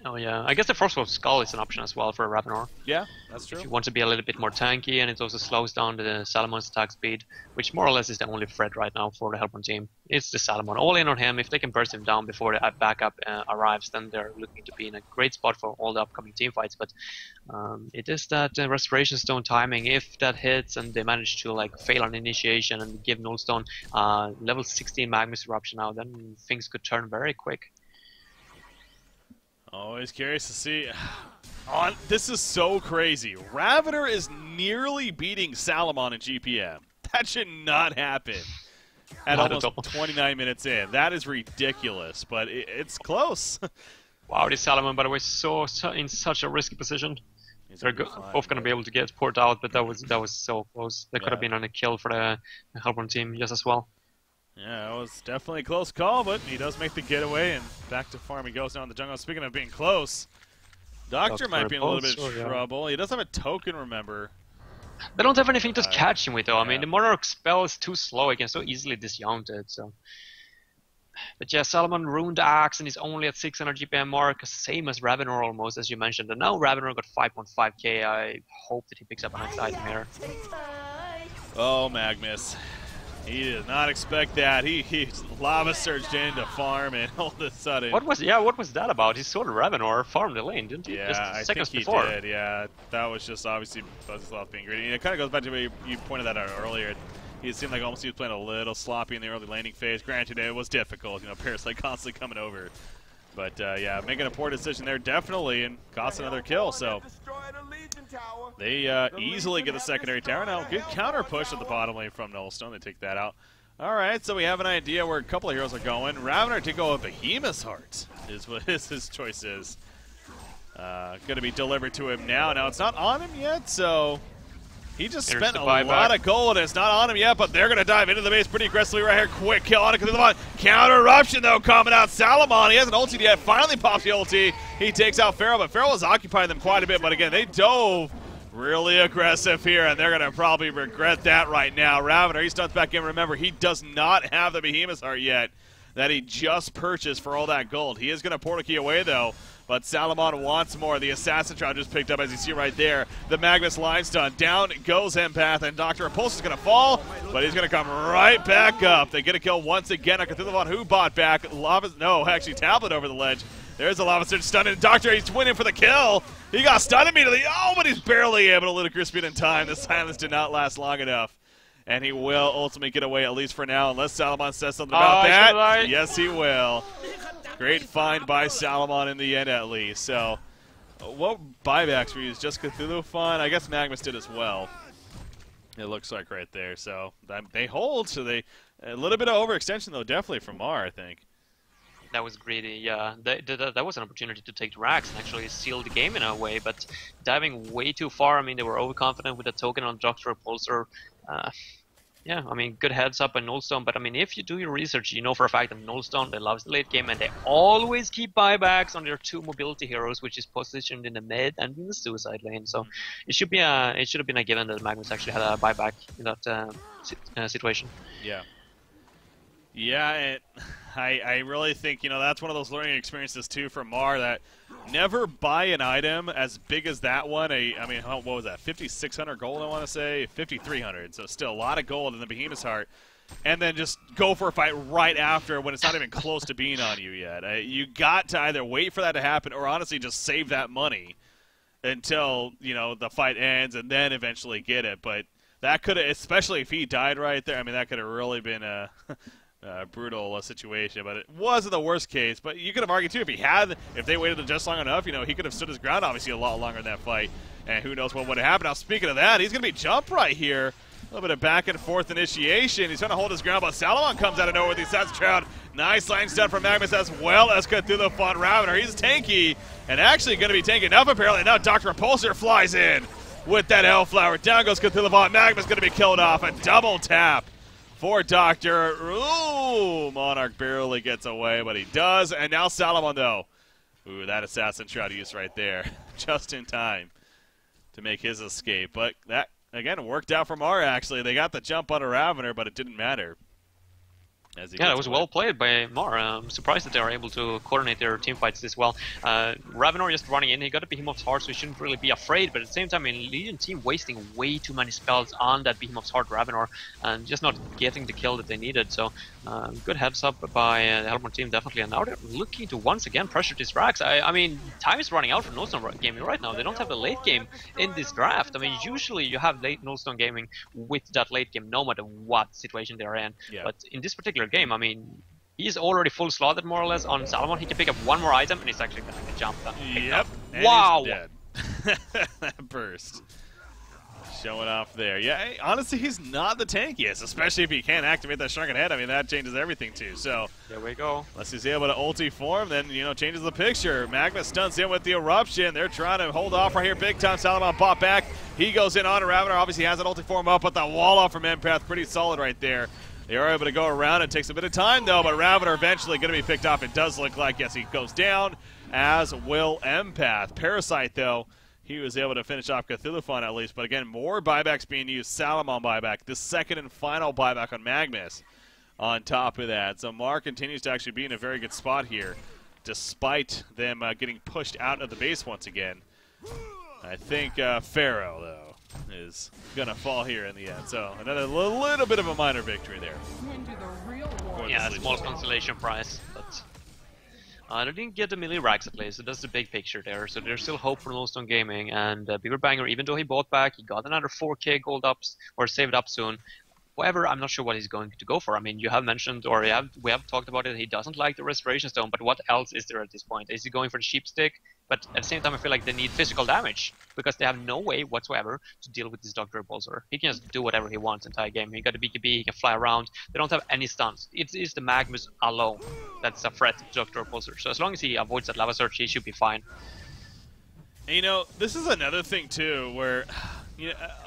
Oh yeah, I guess the Frostwolf Skull is an option as well for a Ravenor. Yeah, that's true. If you want to be a little bit more tanky, and it also slows down the Salamon's attack speed, which more or less is the only threat right now for the Hellborn team. It's the Salamon. All in on him. If they can burst him down before the backup arrives, then they're looking to be in a great spot for all the upcoming team fights. But it is that Restoration Stone timing. If that hits and they manage to like fail on initiation and give Nullstone level 16 Magnus Eruption now, then things could turn very quick. Always curious to see. This is so crazy. Ravener is nearly beating Salamon in GPM. That should not happen at almost 29 minutes in. That is ridiculous, but it's close. Wow, this Salamon, by the way, so in such a risky position. They're both going to be able to get poured out, but that was so close. That could have been on a kill for the Hellborn team just as well. Yeah, it was definitely a close call, but he does make the getaway, and back to farm he goes now in the jungle. Speaking of being close, Doctor might be in a little bit of trouble. He does have a token, remember. They don't have anything to catch him with, though. Yeah. I mean, the Monarch spell is too slow. He can so easily disjount it, so... But yeah, Salamon ruined the axe, and he's only at 600 GPM mark, same as Ravenor almost, as you mentioned. And now Ravenor got 5.5k. I hope that he picks up a nice item here. Oh, Magnus. He did not expect that. He lava surged in to farm, and all of a sudden... What was that about? He saw the Ravenor farm the lane, didn't he? Yeah, I think he did. Yeah, that was just obviously Buzzislav being greedy. And it kind of goes back to what you pointed that out earlier. He seemed like almost he was playing a little sloppy in the early landing phase. Granted, it was difficult. You know, Parasite constantly coming over. But yeah, making a poor decision there definitely, and cost another kill. So they easily get the secondary tower. Now, good counter push at the bottom lane from Nullstone. They take that out. All right, so we have an idea where a couple of heroes are going. Ravener to go with Behemoth's Heart is what his choice is. Going to be delivered to him now. Now, it's not on him yet, so... He just spent a lot of gold, and it's not on him yet, but they're going to dive into the base pretty aggressively right here. Quick kill on it. Counter eruption, though, coming out. Salamon, he hasn't ulted yet. Finally pops the ulti. He takes out Pharaoh, but Pharaoh is occupying them quite a bit. But again, they dove really aggressive here, and they're going to probably regret that right now. Ravener, he stuns back in. Remember, he does not have the Behemoth's Heart yet that he just purchased for all that gold. He is going to Portkey away, though. But Salamon wants more. The Assassin Shroud just picked up, as you see right there. The Magnus line stun. Down goes Empath, and Dr. Impulse is going to fall, but he's going to come right back up. They get a kill once again on Cthulhu, who bought back. Tablet over the ledge. There's a Lava Surge stun, and Doctor, he's winning for the kill. He got stunned immediately. Oh, but he's barely able to ludicrous speed in time. The silence did not last long enough. And he will ultimately get away, at least for now, unless Salamon says something about that. Yes, he will. Great find by Salamon in the end, at least. So, what buybacks were used? Just Cthulhu fun? I guess Magnus did as well. It looks like right there. So, they hold. So, a little bit of overextension, though, definitely from Mar, I think. That was greedy, yeah. That was an opportunity to take the racks and actually seal the game in a way, but diving way too far. I mean, they were overconfident with the token on Dr. Repulsor. Yeah, I mean, good heads up on Nullstone, but I mean, if you do your research, you know for a fact that Nullstone, they love the late game, and they always keep buybacks on their two mobility heroes, which is positioned in the mid and in the suicide lane. So it should have been a given that Magnus actually had a buyback in that situation. Yeah. Yeah, I really think, you know, that's one of those learning experiences, too, for Mar, that never buy an item as big as that one. I mean, what was that, 5,600 gold, I want to say? 5,300, so still a lot of gold in the Behemoth's Heart. And then just go for a fight right after when it's not even close to being on you yet. You got to either wait for that to happen or honestly just save that money until, you know, the fight ends and then eventually get it. But that could have, especially if he died right there, I mean, that could have really been a brutal situation, but it wasn't the worst case. But you could have argued too if they waited just long enough, he could have stood his ground obviously a lot longer in that fight, and who knows what would have happened. Now speaking of that, he's going to be jump right here. A little bit of back and forth initiation. He's trying to hold his ground, but Salomon comes out of nowhere with the Assassin's Shroud. Nice line step from Magnus as well as Cthulhu Font Ravener. He's tanky and actually going to be tanky enough apparently. Now Dr. Repulsor flies in with that Hellflower. Down goes Cthulhu Font. Magnus going to be killed off. A double tap for Doctor. Ooh, Monarch barely gets away, but he does. And now Salomon though. Ooh, that Assassin's Shroud use right there. Just in time to make his escape. But that, again, worked out for Mar, actually. They got the jump on a Ravener, but it didn't matter. Yeah, it was well played by Mar. I'm surprised that they are able to coordinate their team fights this well. Ravenor just running in, he got a Behemoth's Heart, so he shouldn't really be afraid, but at the same time, Legion team wasting way too many spells on that Behemoth's Heart Ravenor and just not getting the kill that they needed. So good heads up by the Hellborn team, definitely. And now they're looking to once again pressure these racks. I mean, time is running out for Nullstone Gaming right now. They don't have the late game in this draft. I mean, usually you have late Nullstone Gaming with that late game no matter what situation they're in. Yeah. But in this particular game, I mean, he's already full slotted more or less on Salomon. He can pick up one more item and he's actually going to jump that. Yep. Wow. He's dead. That burst. Showing off there. Yeah, honestly, he's not the tankiest, especially if he can't activate that Shrunken Head. I mean, that changes everything too. So there we go. Unless he's able to ulti form, then, changes the picture. Magnus stunts in with the Eruption. They're trying to hold off right here. Big time. Salomon pop back. He goes in on a Ravener. Obviously has an ulti form up, but the wall off from Empath, pretty solid right there. They are able to go around. It takes a bit of time, though, but Ravener eventually going to be picked off. It does look like, yes, he goes down, as will Empath. Parasite, though, he was able to finish off Cthulhu Font at least. But again, more buybacks being used. Salomon buyback, the second and final buyback on Magnus on top of that. So Mar continues to actually be in a very good spot here, despite them getting pushed out of the base once again. I think Pharaoh, though, is going to fall here in the end. So another little bit of a minor victory there. Yeah, small consolation prize, but they didn't get the melee racks at least, so that's the big picture there. So there's still hope for Nullstone Gaming, and Beaver Banger, even though he bought back, he got another 4k gold ups, or saved up soon. However, I'm not sure what he's going to go for. I mean, you have mentioned, or we have talked about it, he doesn't like the Restoration Stone, but what else is there at this point? Is he going for the Sheep Stick? But at the same time, I feel like they need physical damage, because they have no way whatsoever to deal with this Dr. Repulsor. He can just do whatever he wants the entire game. He got a BKB, he can fly around. They don't have any stuns. It is the Magnus alone that's a threat to Dr. Repulsor. So as long as he avoids that Lava Surge, he should be fine. And, this is another thing, too, where...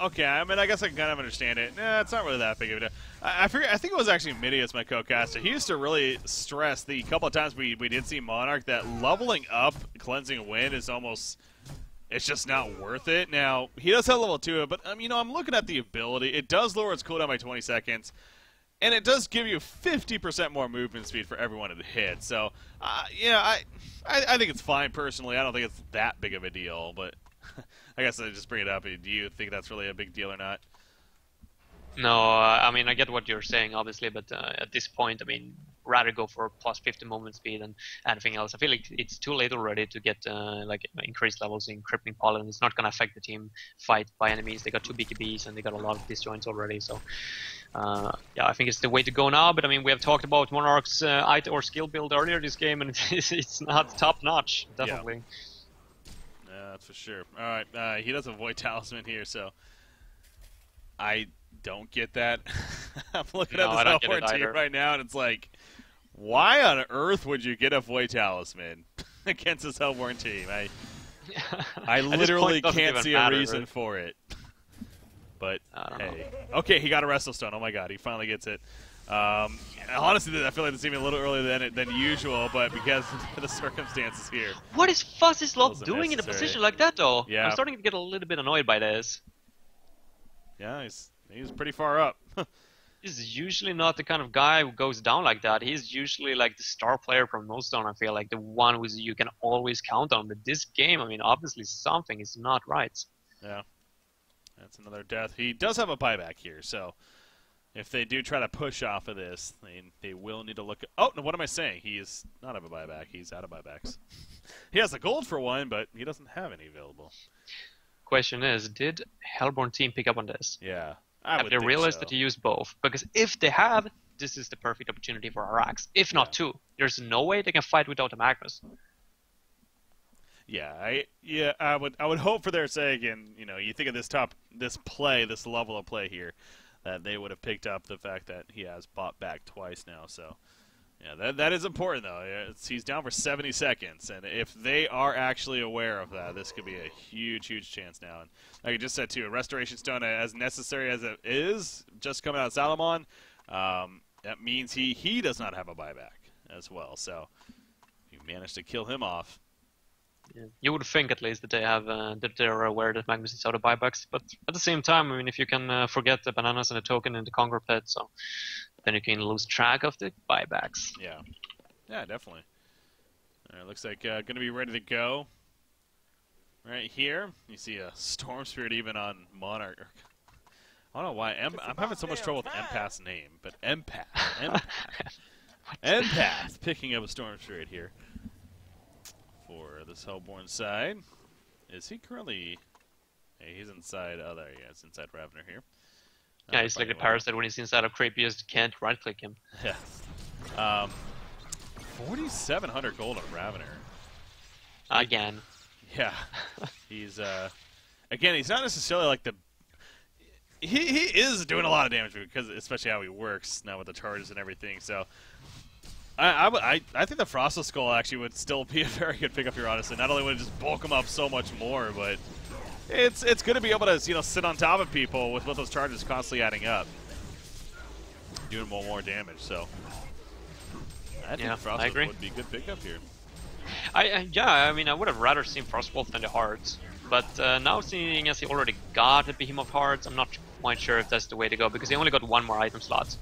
okay, I mean, I guess I can kind of understand it. Nah, it's not really that big of a deal. I think it was actually Midius, my co-caster. He used to really stress the couple of times we did see Monarch that leveling up Cleansing Wind is almost... It's just not worth it. Now, he does have level 2, but, I'm looking at the ability. It does lower its cooldown by 20 seconds, and it does give you 50% more movement speed for everyone it hits. So, I think it's fine, personally. I don't think it's that big of a deal, but... I guess I just bring it up. Do you think that's really a big deal or not? No, I mean, I get what you're saying, obviously, but at this point, I mean, rather go for plus 50 movement speed than anything else. I feel like it's too late already to get increased levels in Crippling Pollen. It's not going to affect the team fight by any means. They got 2 BKBs and they got a lot of disjoints already. So, yeah, I think it's the way to go now. But I mean, we have talked about Monarch's item or skill build earlier this game, and it's not top notch, definitely. Yeah. That's for sure. All right, he does a Void Talisman here, so I don't get that. I'm looking at this Hellborn team right now, and it's like, why on earth would you get a Void Talisman against this Hellborn team? I literally can't see a reason for it. But hey, okay, he got a Restless Stone. Oh my God, he finally gets it. Honestly, I feel like this is even a little earlier than usual, but because of the circumstances here. What is Fuzzyslop doing in a position like that, though? Yeah. I'm starting to get a little bit annoyed by this. Yeah, he's pretty far up. He's usually not the kind of guy who goes down like that. He's usually like the star player from Nullstone, I feel like, the one who you can always count on. But this game, I mean, obviously something is not right. Yeah. That's another death. He does have a buyback here, so... If they do try to push off of this, they will need to look at... Oh, no, what am I saying? He is not have a buyback. He's out of buybacks. He has the gold for one, but he doesn't have any available. Question is, did Hellborn team pick up on this? Yeah. Have they realized that he used both? Because if they have, this is the perfect opportunity for Arax. If not two, there's no way they can fight without a Magnus. Yeah, I would hope for their sake, and you know, you think of this level of play here, that they would have picked up the fact that he has bought back twice now. So, yeah, that is important though. He's down for 70 seconds, and if they are actually aware of that, this could be a huge chance now. And like I just said too, a Restoration Stone, as necessary as it is, just coming out of Salomon, that means he does not have a buyback as well. So, you managed to kill him off. Yeah. You would think at least that they have that they're aware that Magnus is out of buybacks, but at the same time, I mean, if you can forget the bananas and the token in the Conquer pit, so then you can lose track of the buybacks. Yeah, definitely. All right, looks like going to be ready to go. Right here, you see a Storm Spirit even on Monarch. I don't know why I'm having so much trouble with Empath's name, but Empath picking up a Storm Spirit here. For this Hellborn side. Is he currently... Hey, he's inside... Oh, there he is. Inside Ravener here. Yeah, he's like the parasite. When he's inside of Creep, you just can't right-click him. Yeah. 4,700 gold on Ravener. Again. Yeah. He's, again, he's not necessarily like the... He is doing a lot of damage, because especially how he works now with the charges and everything, so... I think the Frostal Skull actually would still be a very good pickup here, honestly. Not only would it just bulk him up so much more, but it's going to be able to sit on top of people with those charges constantly adding up, doing more damage. So I think Frostal would be a good pickup here. I mean, I would have rather seen Frostwolf than the Hearts, but now seeing as he already got a Behemoth Hearts, I'm not quite sure if that's the way to go, because he only got one more item slot.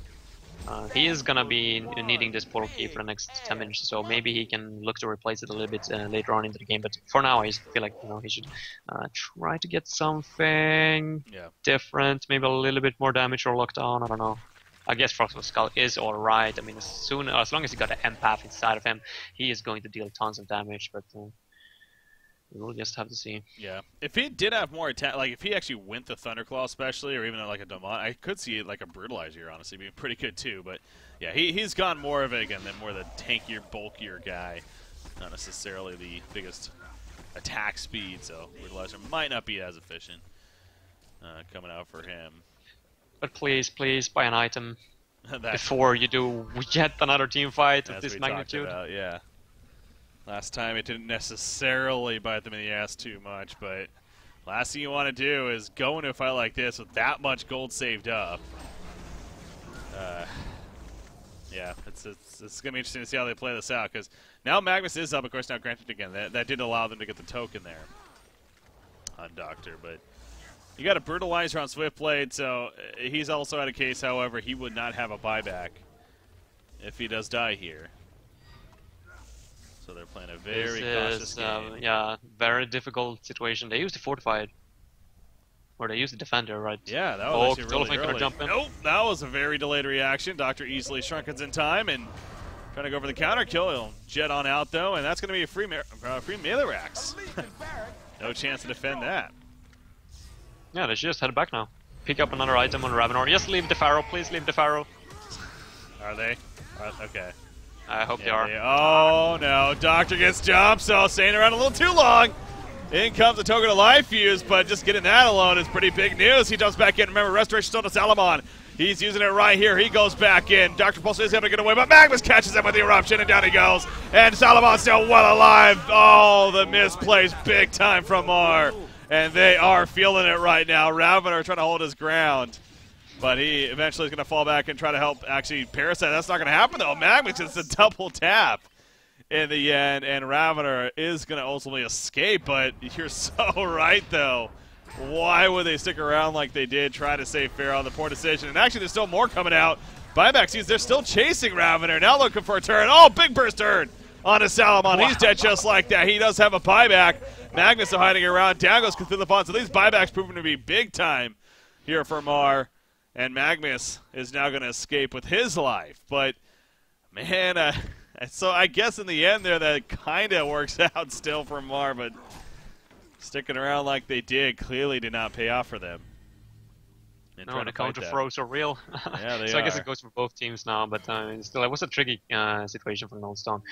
He is gonna be needing this portal key for the next 10 minutes, so maybe he can look to replace it a little bit later on into the game. But for now, I feel like he should try to get something different, maybe a little bit more damage or lockdown. I don't know. I guess Frostwolf Skull is alright. I mean, as long as he got an empath inside of him, he is going to deal tons of damage. But we'll just have to see. Yeah, if he did have more attack, like if he actually went the Thunderclaw especially, or even like a Demon, I could see like a Brutalizer here, honestly, being pretty good too. But yeah, he's gone more of it again than more the tankier, bulkier guy, not necessarily the biggest attack speed. So Brutalizer might not be as efficient coming out for him. But please buy an item before you do yet another team fight of this magnitude. Yeah. Last time it didn't necessarily bite them in the ass too much, but last thing you want to do is go into a fight like this with that much gold saved up. Yeah, it's going to be interesting to see how they play this out, because now Magnus is up, of course, now granted again. That did allow them to get the token there on Doctor, but you got a Brutalizer on Swiftblade, so he's also at a case, however, he would not have a buyback if he does die here. So they're playing a very cautious game. Yeah, very difficult situation. They used the Fortified. Or they used the Defender, right? Yeah, that was actually really early. Jump in. Nope, that was a very delayed reaction. Doctor easily shrunk in time and trying to go for the counter kill. He'll jet on out, though, and that's going to be a free melee racks. No chance to defend that. Yeah, they should just head back now. Pick up another item on Ravenor. Just leave the Pharaoh, please leave the Pharaoh. Are they? Okay. I hope they are. Oh no, Doctor gets jumped, so staying around a little too long. In comes the token of life fuse, but just getting that alone is pretty big news. He jumps back in. Remember, Restoration Stone to Salomon. He's using it right here. He goes back in. Dr. Pulse is able to get away, but Magnus catches him with the eruption, and down he goes. And Salomon's still well alive. Oh, the misplays big time from Mar. And they are feeling it right now. Ravener trying to hold his ground. But he eventually is going to fall back and try to help actually Parasite. That's not going to happen, though. Magnus gets a double tap in the end, and Ravener is going to ultimately escape. But you're so right, though. Why would they stick around like they did, try to save fair on the poor decision? And actually, there's still more coming out. Buyback sees they're still chasing Ravener. Now looking for a turn. Oh, big burst turn onto Salomon. He's dead just like that. He does have a buyback. Magnus is hiding around. Down goes Cthulhuphon. So these buybacks proving to be big time here for Mar. And Magnus is now going to escape with his life. But, man, so I guess in the end there that kind of works out still for Mar. But sticking around like they did clearly did not pay off for them. and No, trying the to fight counter that. throws are real. Yeah, they So I guess are. it goes for both teams now, but still, it was a tricky situation for Nullstone.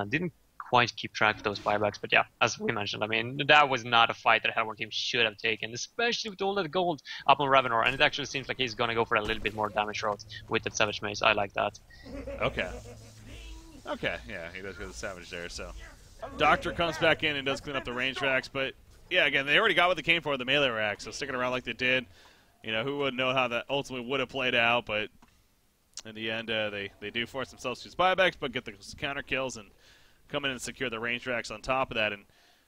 Didn't quite keep track of those buybacks, but yeah, as we mentioned, I mean, that was not a fight that Hellborn team should have taken, especially with all that gold up on Ravenor, and it actually seems like he's gonna go for a little bit more damage routes with that Savage Mace. I like that. Okay. Okay, yeah, he does go to the Savage there, so. Doctor comes back in and does clean up the range racks, but yeah, again, they already got what they came for, the melee rack, so sticking around like they did, you know, who would know how that ultimately would have played out, but in the end, they do force themselves to use buybacks, but get the counter kills and come in and secure the range racks on top of that, and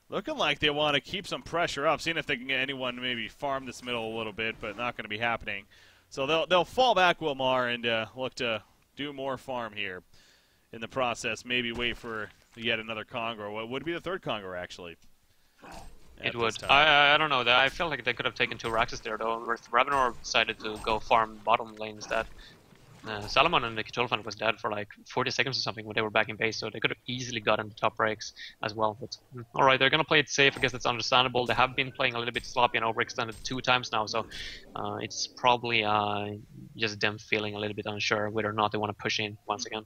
looking like they want to keep some pressure up, seeing if they can get anyone to maybe farm this middle a little bit, but not going to be happening. So they'll fall back, Wilmar, and look to do more farm here in the process. Maybe wait for yet another Congo. What would be the third Congo, actually? It would. I don't know. I felt like they could have taken 2 Raxes there, though. Ravenor decided to go farm bottom lane instead. Salomon and the Kitolfan was dead for like 40 seconds or something when they were back in base, so they could have easily gotten the top breaks as well. But alright, they're going to play it safe. I guess that's understandable. They have been playing a little bit sloppy and overextended 2 times now, so it's probably just them feeling a little bit unsure whether or not they want to push in once again.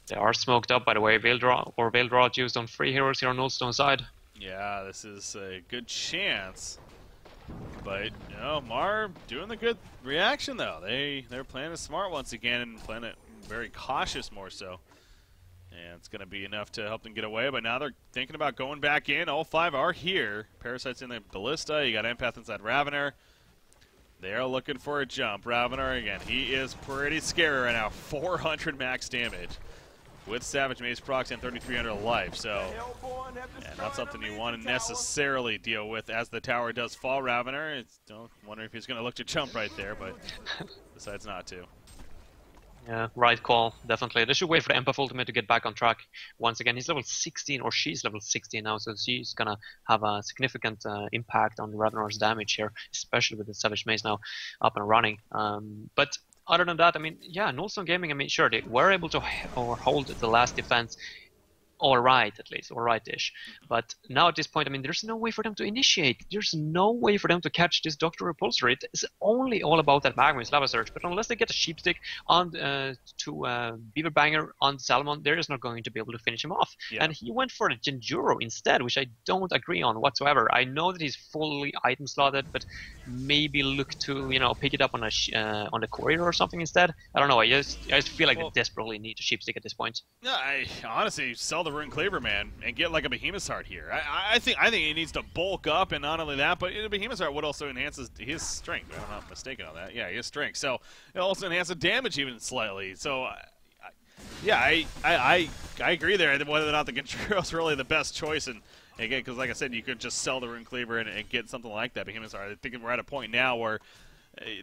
They are smoked up, by the way. Veil Draw used on 3 heroes here on Nullstone side. Yeah, this is a good chance. But, you know, Mar doing the good reaction, though. They're playing it smart once again and playing it very cautious more so. And it's going to be enough to help them get away. But now they're thinking about going back in. All 5 are here. Parasite's in the Ballista. You got Empath inside Ravener. They are looking for a jump. Ravener, again, he is pretty scary right now. 400 max damage with Savage Mace procs and 3,300 life. So, yeah, not something you want to necessarily deal with as the tower does fall. Ravener, don't wonder if he's going to look to jump right there, but decides not to. Yeah, right call, definitely. They should wait for the Empath ultimate to get back on track. Once again, he's level 16, or she's level 16 now, so she's gonna have a significant impact on Ravenor's damage here, especially with the Savage Mace now up and running. But other than that, I mean, yeah, Nullstone Gaming, I mean, sure, they were able to hold the last defense alright, at least, alright-ish. But now at this point, I mean, there's no way for them to initiate. There's no way for them to catch this Doctor Repulsor. It's only all about that Magma Lava Surge. But unless they get a Sheepstick on to Beaver Banger on Salmon, they're just not going to be able to finish him off. Yeah. And he went for the Genjuro instead, which I don't agree on whatsoever. I know that he's fully item slotted, but maybe look to, you know, pick it up on the courier or something instead. I don't know. I just feel like they desperately need a Sheepstick at this point. Yeah, I honestly sell the Rune Cleaver, man, and get like a Behemoth's Heart here. I think he needs to bulk up, and not only that, but the Behemoth's Heart would also enhance his strength. I'm not mistaken on that. Yeah, his strength. So it also enhances the damage even slightly. So I agree there. Whether or not the Genjuro is really the best choice, and again, because like I said, you could just sell the Rune Cleaver and get something like that Behemoth's Heart. I think we're at a point now where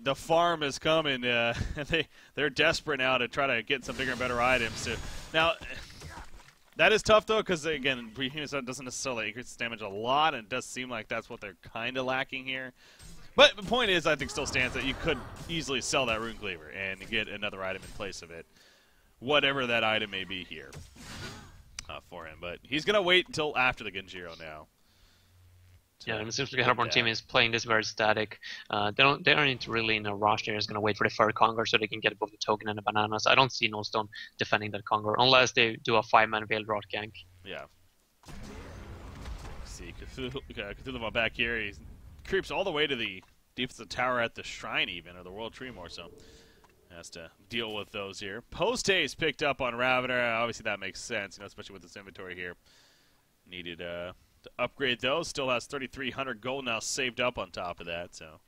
the farm is coming. They're desperate now to try to get some bigger and better items. Now, that is tough, though, because, again, Behemoth's Heart doesn't necessarily increase damage a lot, and it does seem like that's what they're kind of lacking here. But the point is, I think, still stands that you could easily sell that Rune Cleaver and get another item in place of it, whatever that item may be here for him. But he's going to wait until after the Genjuro now. Yeah, and it seems like the Hellborn team is playing this very static. They aren't really in a rush. They're just going to wait for the third Conqueror so they can get both the token and the bananas. I don't see Nullstone defending that Conqueror unless they do a 5-man Veil Rot gank. Yeah. Let's see, Cthulhu back here. He creeps all the way to the defensive tower at the Shrine even, or the World Tree more so. Has to deal with those here. Post haste picked up on Ravener. Obviously that makes sense, you know, especially with this inventory here. Needed to upgrade those. Still has 3,300 gold now saved up on top of that, so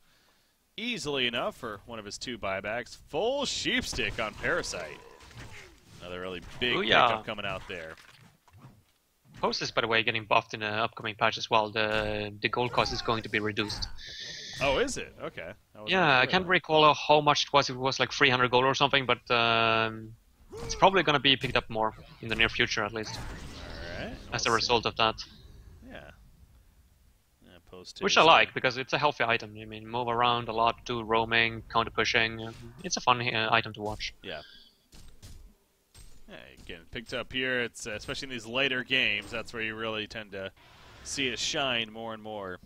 easily enough for one of his 2 buybacks. Full Sheepstick on Parasite. Another really big pickup coming out there. Post is, by the way, getting buffed in the upcoming patch as well. The gold cost is going to be reduced. Oh, is it? Okay. Yeah, I can't recall how much it was. It was like 300 gold or something, but it's probably going to be picked up more in the near future, at least. All right. As a result of that. Which I like, because it's a healthy item. I mean, move around a lot, do roaming, counter pushing. It's a fun item to watch. Yeah. Again, picked up here. It's especially in these later games. That's where you really tend to see it shine more and more.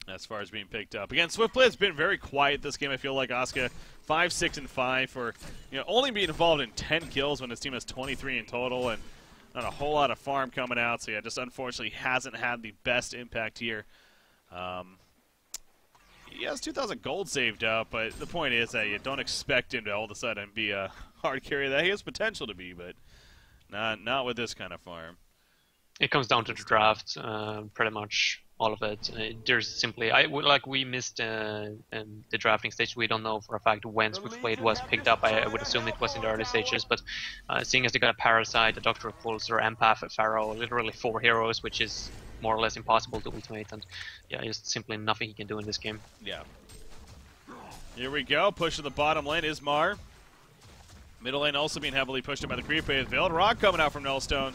as far as being picked up. Again, Swiftblade has been very quiet this game. I feel like Asuka 5, 6, and 5 for only being involved in 10 kills when his team has 23 in total, and not a whole lot of farm coming out. So yeah, just unfortunately hasn't had the best impact here. He has 2,000 gold saved up, but the point is that you don't expect him to all of a sudden be a hard carry that he has potential to be, but not with this kind of farm. It comes down to the draft, pretty much all of it. There's simply, we missed the drafting stage. We don't know for a fact when Swiftblade was picked up. I would assume it was in the early stages, but seeing as they got a Parasite, a Doctor Repulsor, Empath, a Pharaoh, literally 4 heroes, which is more or less impossible to ultimate, and yeah, just simply nothing he can do in this game. Yeah. Here we go, push to the bottom lane is Mar. Middle lane also being heavily pushed in by the creep wave. Veiled Rock coming out from Nullstone.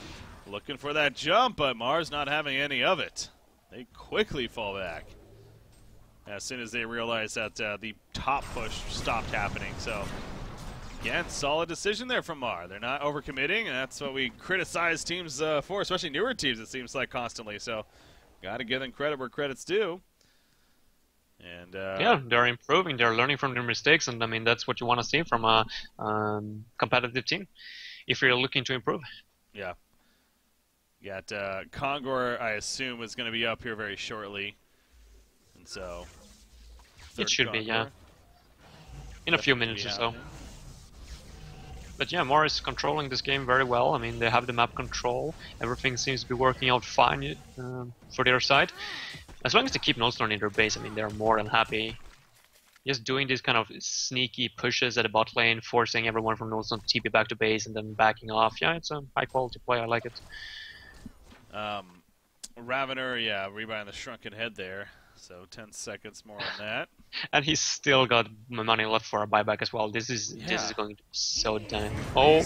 Looking for that jump, but Mar's not having any of it. They quickly fall back as soon as they realize that the top push stopped happening. So, again, solid decision there from Mar. They're not overcommitting, and that's what we criticize teams for, especially newer teams, it seems like, constantly. So, got to give them credit where credit's due. And yeah, they're improving. They're learning from their mistakes, and I mean that's what you want to see from a competitive team if you're looking to improve. Yeah. Got Kongor, I assume, is going to be up here very shortly, and so it should Kongor be, yeah, in a few minutes or so. But yeah, Mar is controlling this game very well. I mean, they have the map control. Everything seems to be working out fine for their side. As long as they keep Nullstone in their base, I mean, they're more than happy. Just doing these kind of sneaky pushes at the bot lane, forcing everyone from Nullstone to TP back to base and then backing off. Yeah, it's a high-quality play. I like it. Ravener, yeah, rebuy on the shrunken head there. So 10 seconds more on that. And he's still got money left for a buyback as well. This is going to be so dang. Oh,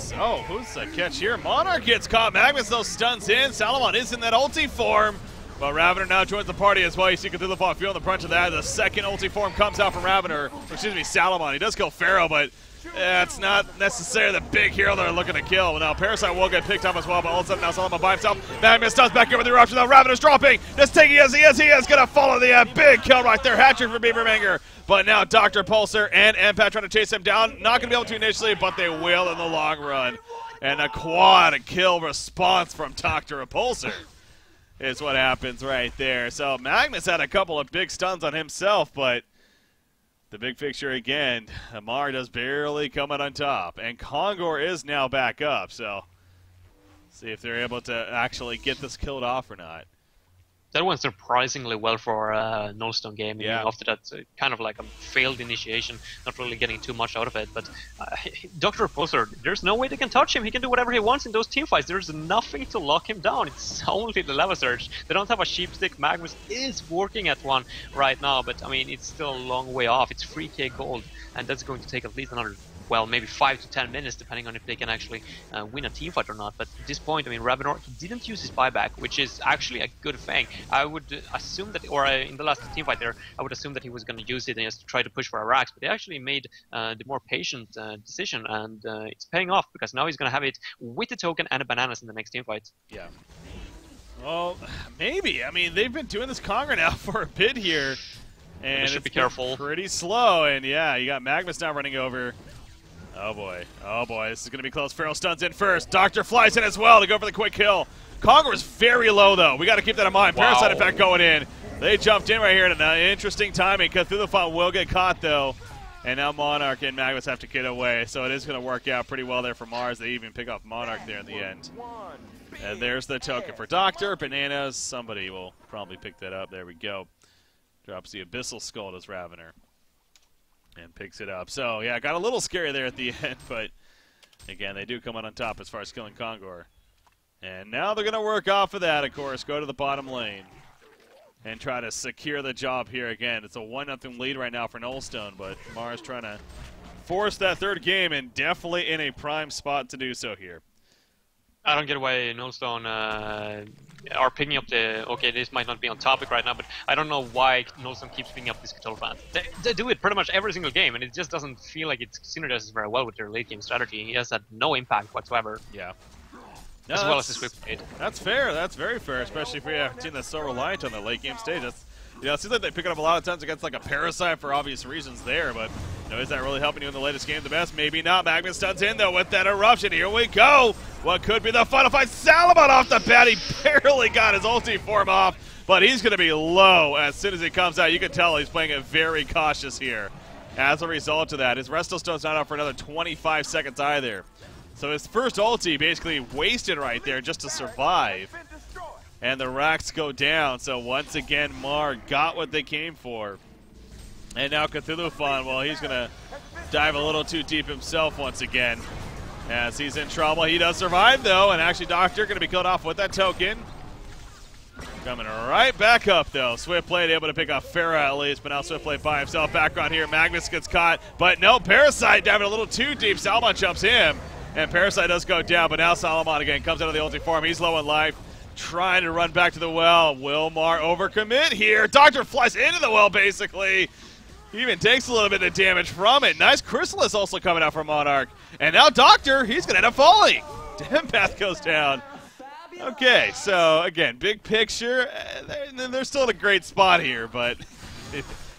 who's the catch here? Monarch gets caught. Magnus though stuns in. Salomon is in that ulti form. But Ravener now joins the party as well. You see Cthulhu feeling the crunch of that. The second ulti form comes out from Ravener. Excuse me, Salomon. He does kill Pharaoh, but it's not necessarily the big hero they're looking to kill. Now Parasite will get picked up as well, but all of a sudden now Salomon by himself. Magnus does back over the eruption though. Ravener's dropping. Just taking as he is going to follow the big kill right there. Hat-trick for Beavermanger. But now Dr. Pulsar and Empath trying to chase him down. Not going to be able to initially, but they will in the long run. And a quad kill response from Dr. Repulsor is what happens right there. So Magnus had a couple of big stuns on himself, but the big picture again, Mar does barely come out on top. And Kongor is now back up, so see if they're able to actually get this killed off or not. That went surprisingly well for Nullstone game. Yeah. After that, kind of like a failed initiation, not really getting too much out of it. But Dr. Repulsor, there's no way they can touch him. He can do whatever he wants in those teamfights. There's nothing to lock him down. It's only the level surge. They don't have a sheepstick. Magnus is working at one right now, but I mean, it's still a long way off. It's 3k gold, and that's going to take at least another, well, maybe 5 to 10 minutes, depending on if they can actually win a teamfight or not. But at this point, I mean, Ravenor, he didn't use his buyback, which is actually a good thing. I would assume that, or in the last teamfight there, I would assume that he was going to use it and just try to push for a Rax, but they actually made the more patient decision, and it's paying off, because now he's going to have it with the token and a bananas in the next teamfight. Yeah. Well, maybe. I mean, they've been doing this Kongor now for a bit here, and they should be careful. Pretty slow, and yeah, you got Magnus now running over. Oh boy, this is going to be close. Pharaoh stuns in first. Doctor flies in as well to go for the quick kill. Kongor is very low though. We got to keep that in mind. Wow. Parasite in fact going in. They jumped in right here at an interesting timing. Cthulhu will get caught though. And now Monarch and Magnus have to get away. So it is going to work out pretty well there for Mars. They even pick off Monarch there in the end. And there's the token for Doctor. Bananas. Somebody will probably pick that up. There we go. Drops the Abyssal Skull as Ravener. And picks it up. So, yeah, got a little scary there at the end, but again, they do come out on top as far as killing Kongor. And now they're going to work off of that, of course, go to the bottom lane and try to secure the job here again. It's a 1-0 lead right now for Nullstone, but Mars trying to force that third game and definitely in a prime spot to do so here. I don't get why Nullstone are picking up the... Okay, this might not be on topic right now, but I don't know why Nullstone keeps picking up this Cthulhu fan. They do it pretty much every single game, and it just doesn't feel like it synergizes very well with their late game strategy. He has had no impact whatsoever. Yeah. No, as well as we played. That's fair. That's very fair, especially if we have a team that's so reliant on the late game stage. That's, you know, it seems like they pick it up a lot of times against like a Parasite for obvious reasons there, but you know, is that really helping you in the latest game the best? Maybe not. Magma stuns in though with that eruption. Here we go. What could be the final fight? Salamon off the bat. He barely got his ulti form off, but he's going to be low as soon as he comes out. You can tell he's playing it very cautious here. As a result of that, his Resto Stone's not up for another 25 seconds either. So his first ulti basically wasted right there just to survive. And the racks go down. So once again, Mar got what they came for. And now Cthulhu-Fan, well, he's going to dive a little too deep himself once again. As he's in trouble. He does survive, though. And actually, Doctor going to be killed off with that token. Coming right back up, though. Swiftblade able to pick off Farah at least, but now Swiftblade by himself. Background here, Magnus gets caught, but no, Parasite diving a little too deep. Salmon jumps him, and Parasite does go down, but now Salomon again comes out of the ulti form. He's low in life, trying to run back to the well. Will Mar overcommit here? Doctor flies into the well, basically. He even takes a little bit of damage from it. Nice Chrysalis also coming out from Monarch. And now Doctor, he's going to end up falling. Empath goes down. Okay, so again, big picture, they're still in a great spot here, but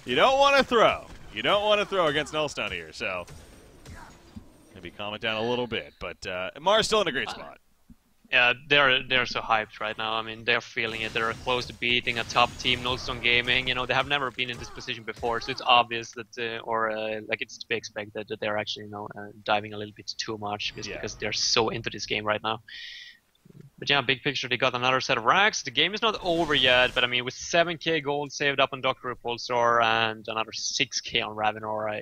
you don't want to throw. You don't want to throw against Nullstone here, so maybe calm it down a little bit. But Mar's still in a great spot. Yeah, they're so hyped right now. I mean, they're feeling it. They're close to beating a top team, Nullstone Gaming. You know, they have never been in this position before, so it's obvious that, like it's to be expected that they're actually, you know, diving a little bit too much just because they're so into this game right now. But yeah, big picture, they got another set of racks. The game is not over yet, but I mean, with 7k gold saved up on Dr. Repulsor and another 6k on Ravenor,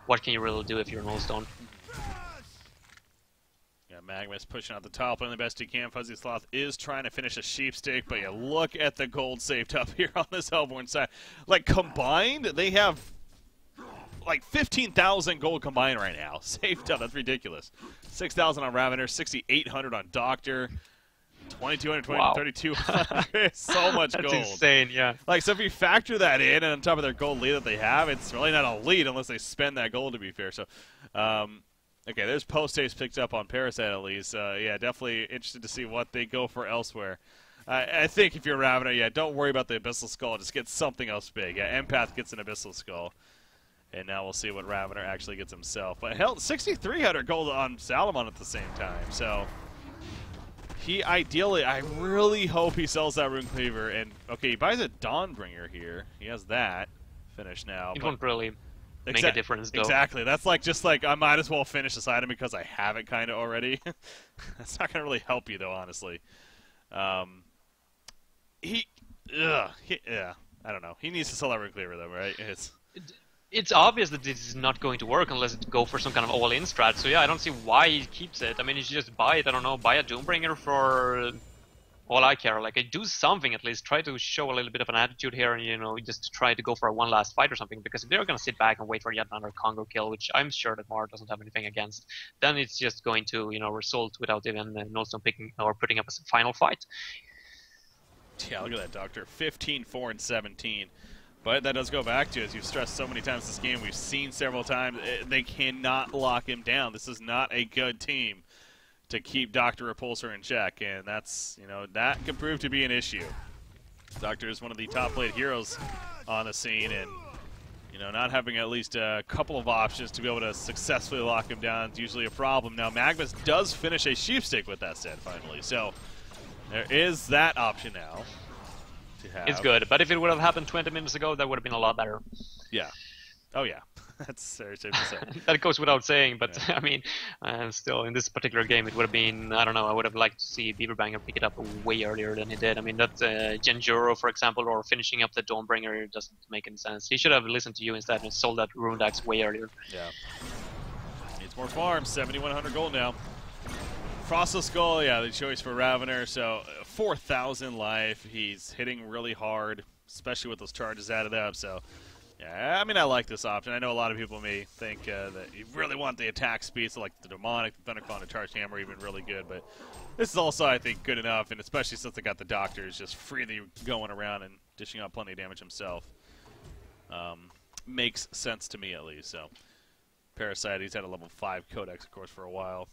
what can you really do if you're Nullstone? Yeah, Magma's pushing out the top, playing the best he can. Fuzzy Sloth is trying to finish a sheepstick, but yeah, look at the gold saved up here on this Hellborn side. Like, combined, they have like 15,000 gold combined right now. Saved up, that's ridiculous. 6,000 on Ravener, 6,800 on Doctor, 2,200, Wow. 3,200. So much gold. That's insane, yeah. Like, so if you factor that in, and on top of their gold lead that they have, it's really not a lead unless they spend that gold, to be fair. So, okay, there's post-haste picked up on Parasite at least. Yeah, definitely interested to see what they go for elsewhere. I think if you're Ravener, yeah, don't worry about the Abyssal Skull. Just get something else big. Yeah, Empath gets an Abyssal Skull. And now we'll see what Ravener actually gets himself. But hell, 6,300 gold on Salomon at the same time. So he ideally, I really hope he sells that Rune Cleaver. And okay, he buys a Dawnbringer here. He has that finished now. It won't really make a difference, though. Exactly. That's like just like I might as well finish this item because I have it kind of already. That's not gonna really help you though, honestly. Yeah, I don't know. He needs to sell that Rune Cleaver though, right? It's obvious that this is not going to work unless it go for some kind of all-in strat. So yeah, I don't see why he keeps it. I mean, he should just buy it. I don't know, buy a Doombringer for all I care. Like, do something at least. Try to show a little bit of an attitude here, and you know, just try to go for a one last fight or something. Because if they're gonna sit back and wait for yet another Congo kill, which I'm sure that Mar doesn't have anything against, then it's just going to, you know, result without even Nullstone picking or putting up a final fight. Yeah, look at that, Doctor. 15, 4, and 17. But that does go back to, as you've stressed so many times this game, we've seen several times, they cannot lock him down. This is not a good team to keep Dr. Repulsor in check, and that's, you know, that can prove to be an issue. Doctor is one of the top-played heroes on the scene, and, you know, not having at least a couple of options to be able to successfully lock him down is usually a problem. Now, Magnus does finish a sheepstick with that said, finally, so there is that option now. It's good, but if it would have happened 20 minutes ago, that would have been a lot better. Yeah. Oh, yeah. That's very safe to say. That goes without saying, but yeah. I mean, still, in this particular game, it would have been, I don't know, I would have liked to see Beaverbanger pick it up way earlier than he did. I mean, that Genjuro, for example, or finishing up the Dawnbringer doesn't make any sense. He should have listened to you instead and sold that Rune Axe way earlier. Yeah. Needs more farms, 7,100 gold now. Frostless Skull, yeah, the choice for Ravener, so 4,000 life. He's hitting really hard, especially with those charges added up, so yeah, I mean, I like this option. I know a lot of people may think that you really want the attack speed, so like the Demonic, the Thunderclaw, and the Charged Hammer even really good, but this is also, I think, good enough, and especially since they got the Doctor, is just freely going around and dishing out plenty of damage himself. Makes sense to me, at least, so. Parasite, he's had a level 5 Codex, of course, for a while.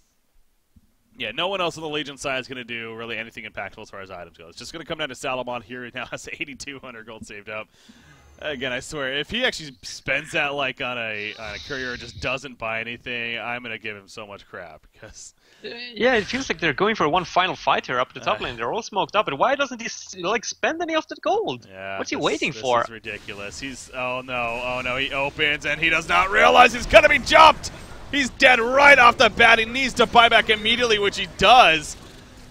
Yeah, no one else on the Legion side is going to do really anything impactful as far as items go. It's just going to come down to Salomon here. He now has 8,200 gold saved up. Again, I swear, if he actually spends that like on a courier and just doesn't buy anything, I'm going to give him so much crap because. Yeah, it feels like they're going for one final fight here up the top lane. They're all smoked up, and why doesn't he like spend any of that gold? Yeah, what's he waiting for? This is ridiculous. He's oh no, he opens and he does not realize he's going to be jumped. He's dead right off the bat. He needs to buy back immediately, which he does.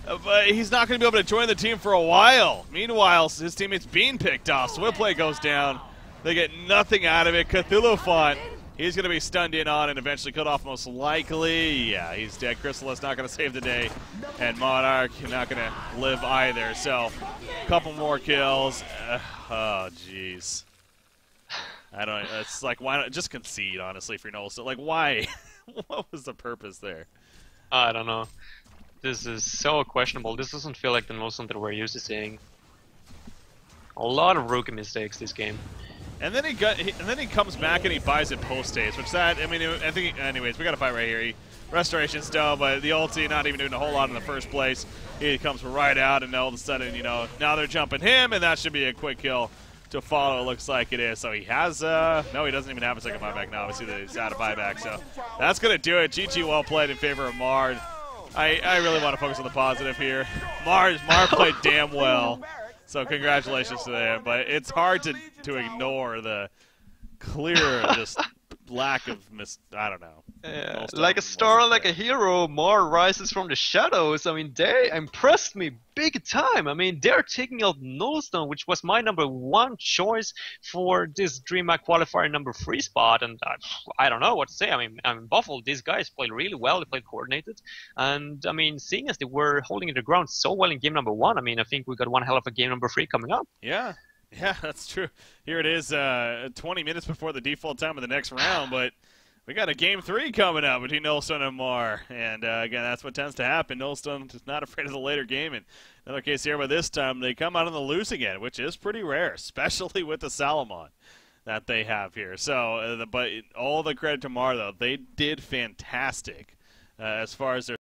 But he's not going to be able to join the team for a while. Meanwhile, his teammate's being picked off. Switplay goes down. They get nothing out of it. Cthulhu Font, he's going to be stunned in on and eventually cut off most likely. Yeah, he's dead. Chrysalis not going to save the day. And Monarch not going to live either. So, a couple more kills. Oh, jeez. I don't. It's like, why not just concede? Honestly, for Null. So, like, why? What was the purpose there? I don't know. This is so questionable. This doesn't feel like the Nullstone that we're used to seeing. A lot of rookie mistakes this game. And then he comes back and he buys it post stage, which that I mean I think anyways we got a fight right here. Restoration still, but the ulti not even doing a whole lot in the first place. He comes right out, and all of a sudden now they're jumping him, and that should be a quick kill to follow. It looks like it is. So he has no, he doesn't even have a second buyback now. Obviously he's out of buyback, so that's gonna do it. GG, well played in favor of Mard. I really want to focus on the positive here. Mar played damn well, so congratulations to them. But it's hard to ignore the clear just lack of I don't know. Yeah, like a star, like a hero, Mar rises from the shadows. I mean, they impressed me big time. I mean, they're taking out Nullstone, which was my #1 choice for this DreamHack Qualifier #3 spot, and I don't know what to say. I mean, I'm baffled. These guys played really well. They played coordinated, and I mean, seeing as they were holding the ground so well in game #1, I mean, I think we got one hell of a game #3 coming up. Yeah. Yeah, that's true. Here it is, 20 minutes before the default time of the next round, but we got a game 3 coming up between Nullstone and Mar, and again, that's what tends to happen. Nullstone is not afraid of the later game, and another case here, but this time they come out on the loose again, which is pretty rare, especially with the Salomon that they have here. So, but all the credit to Mar, though. They did fantastic as far as their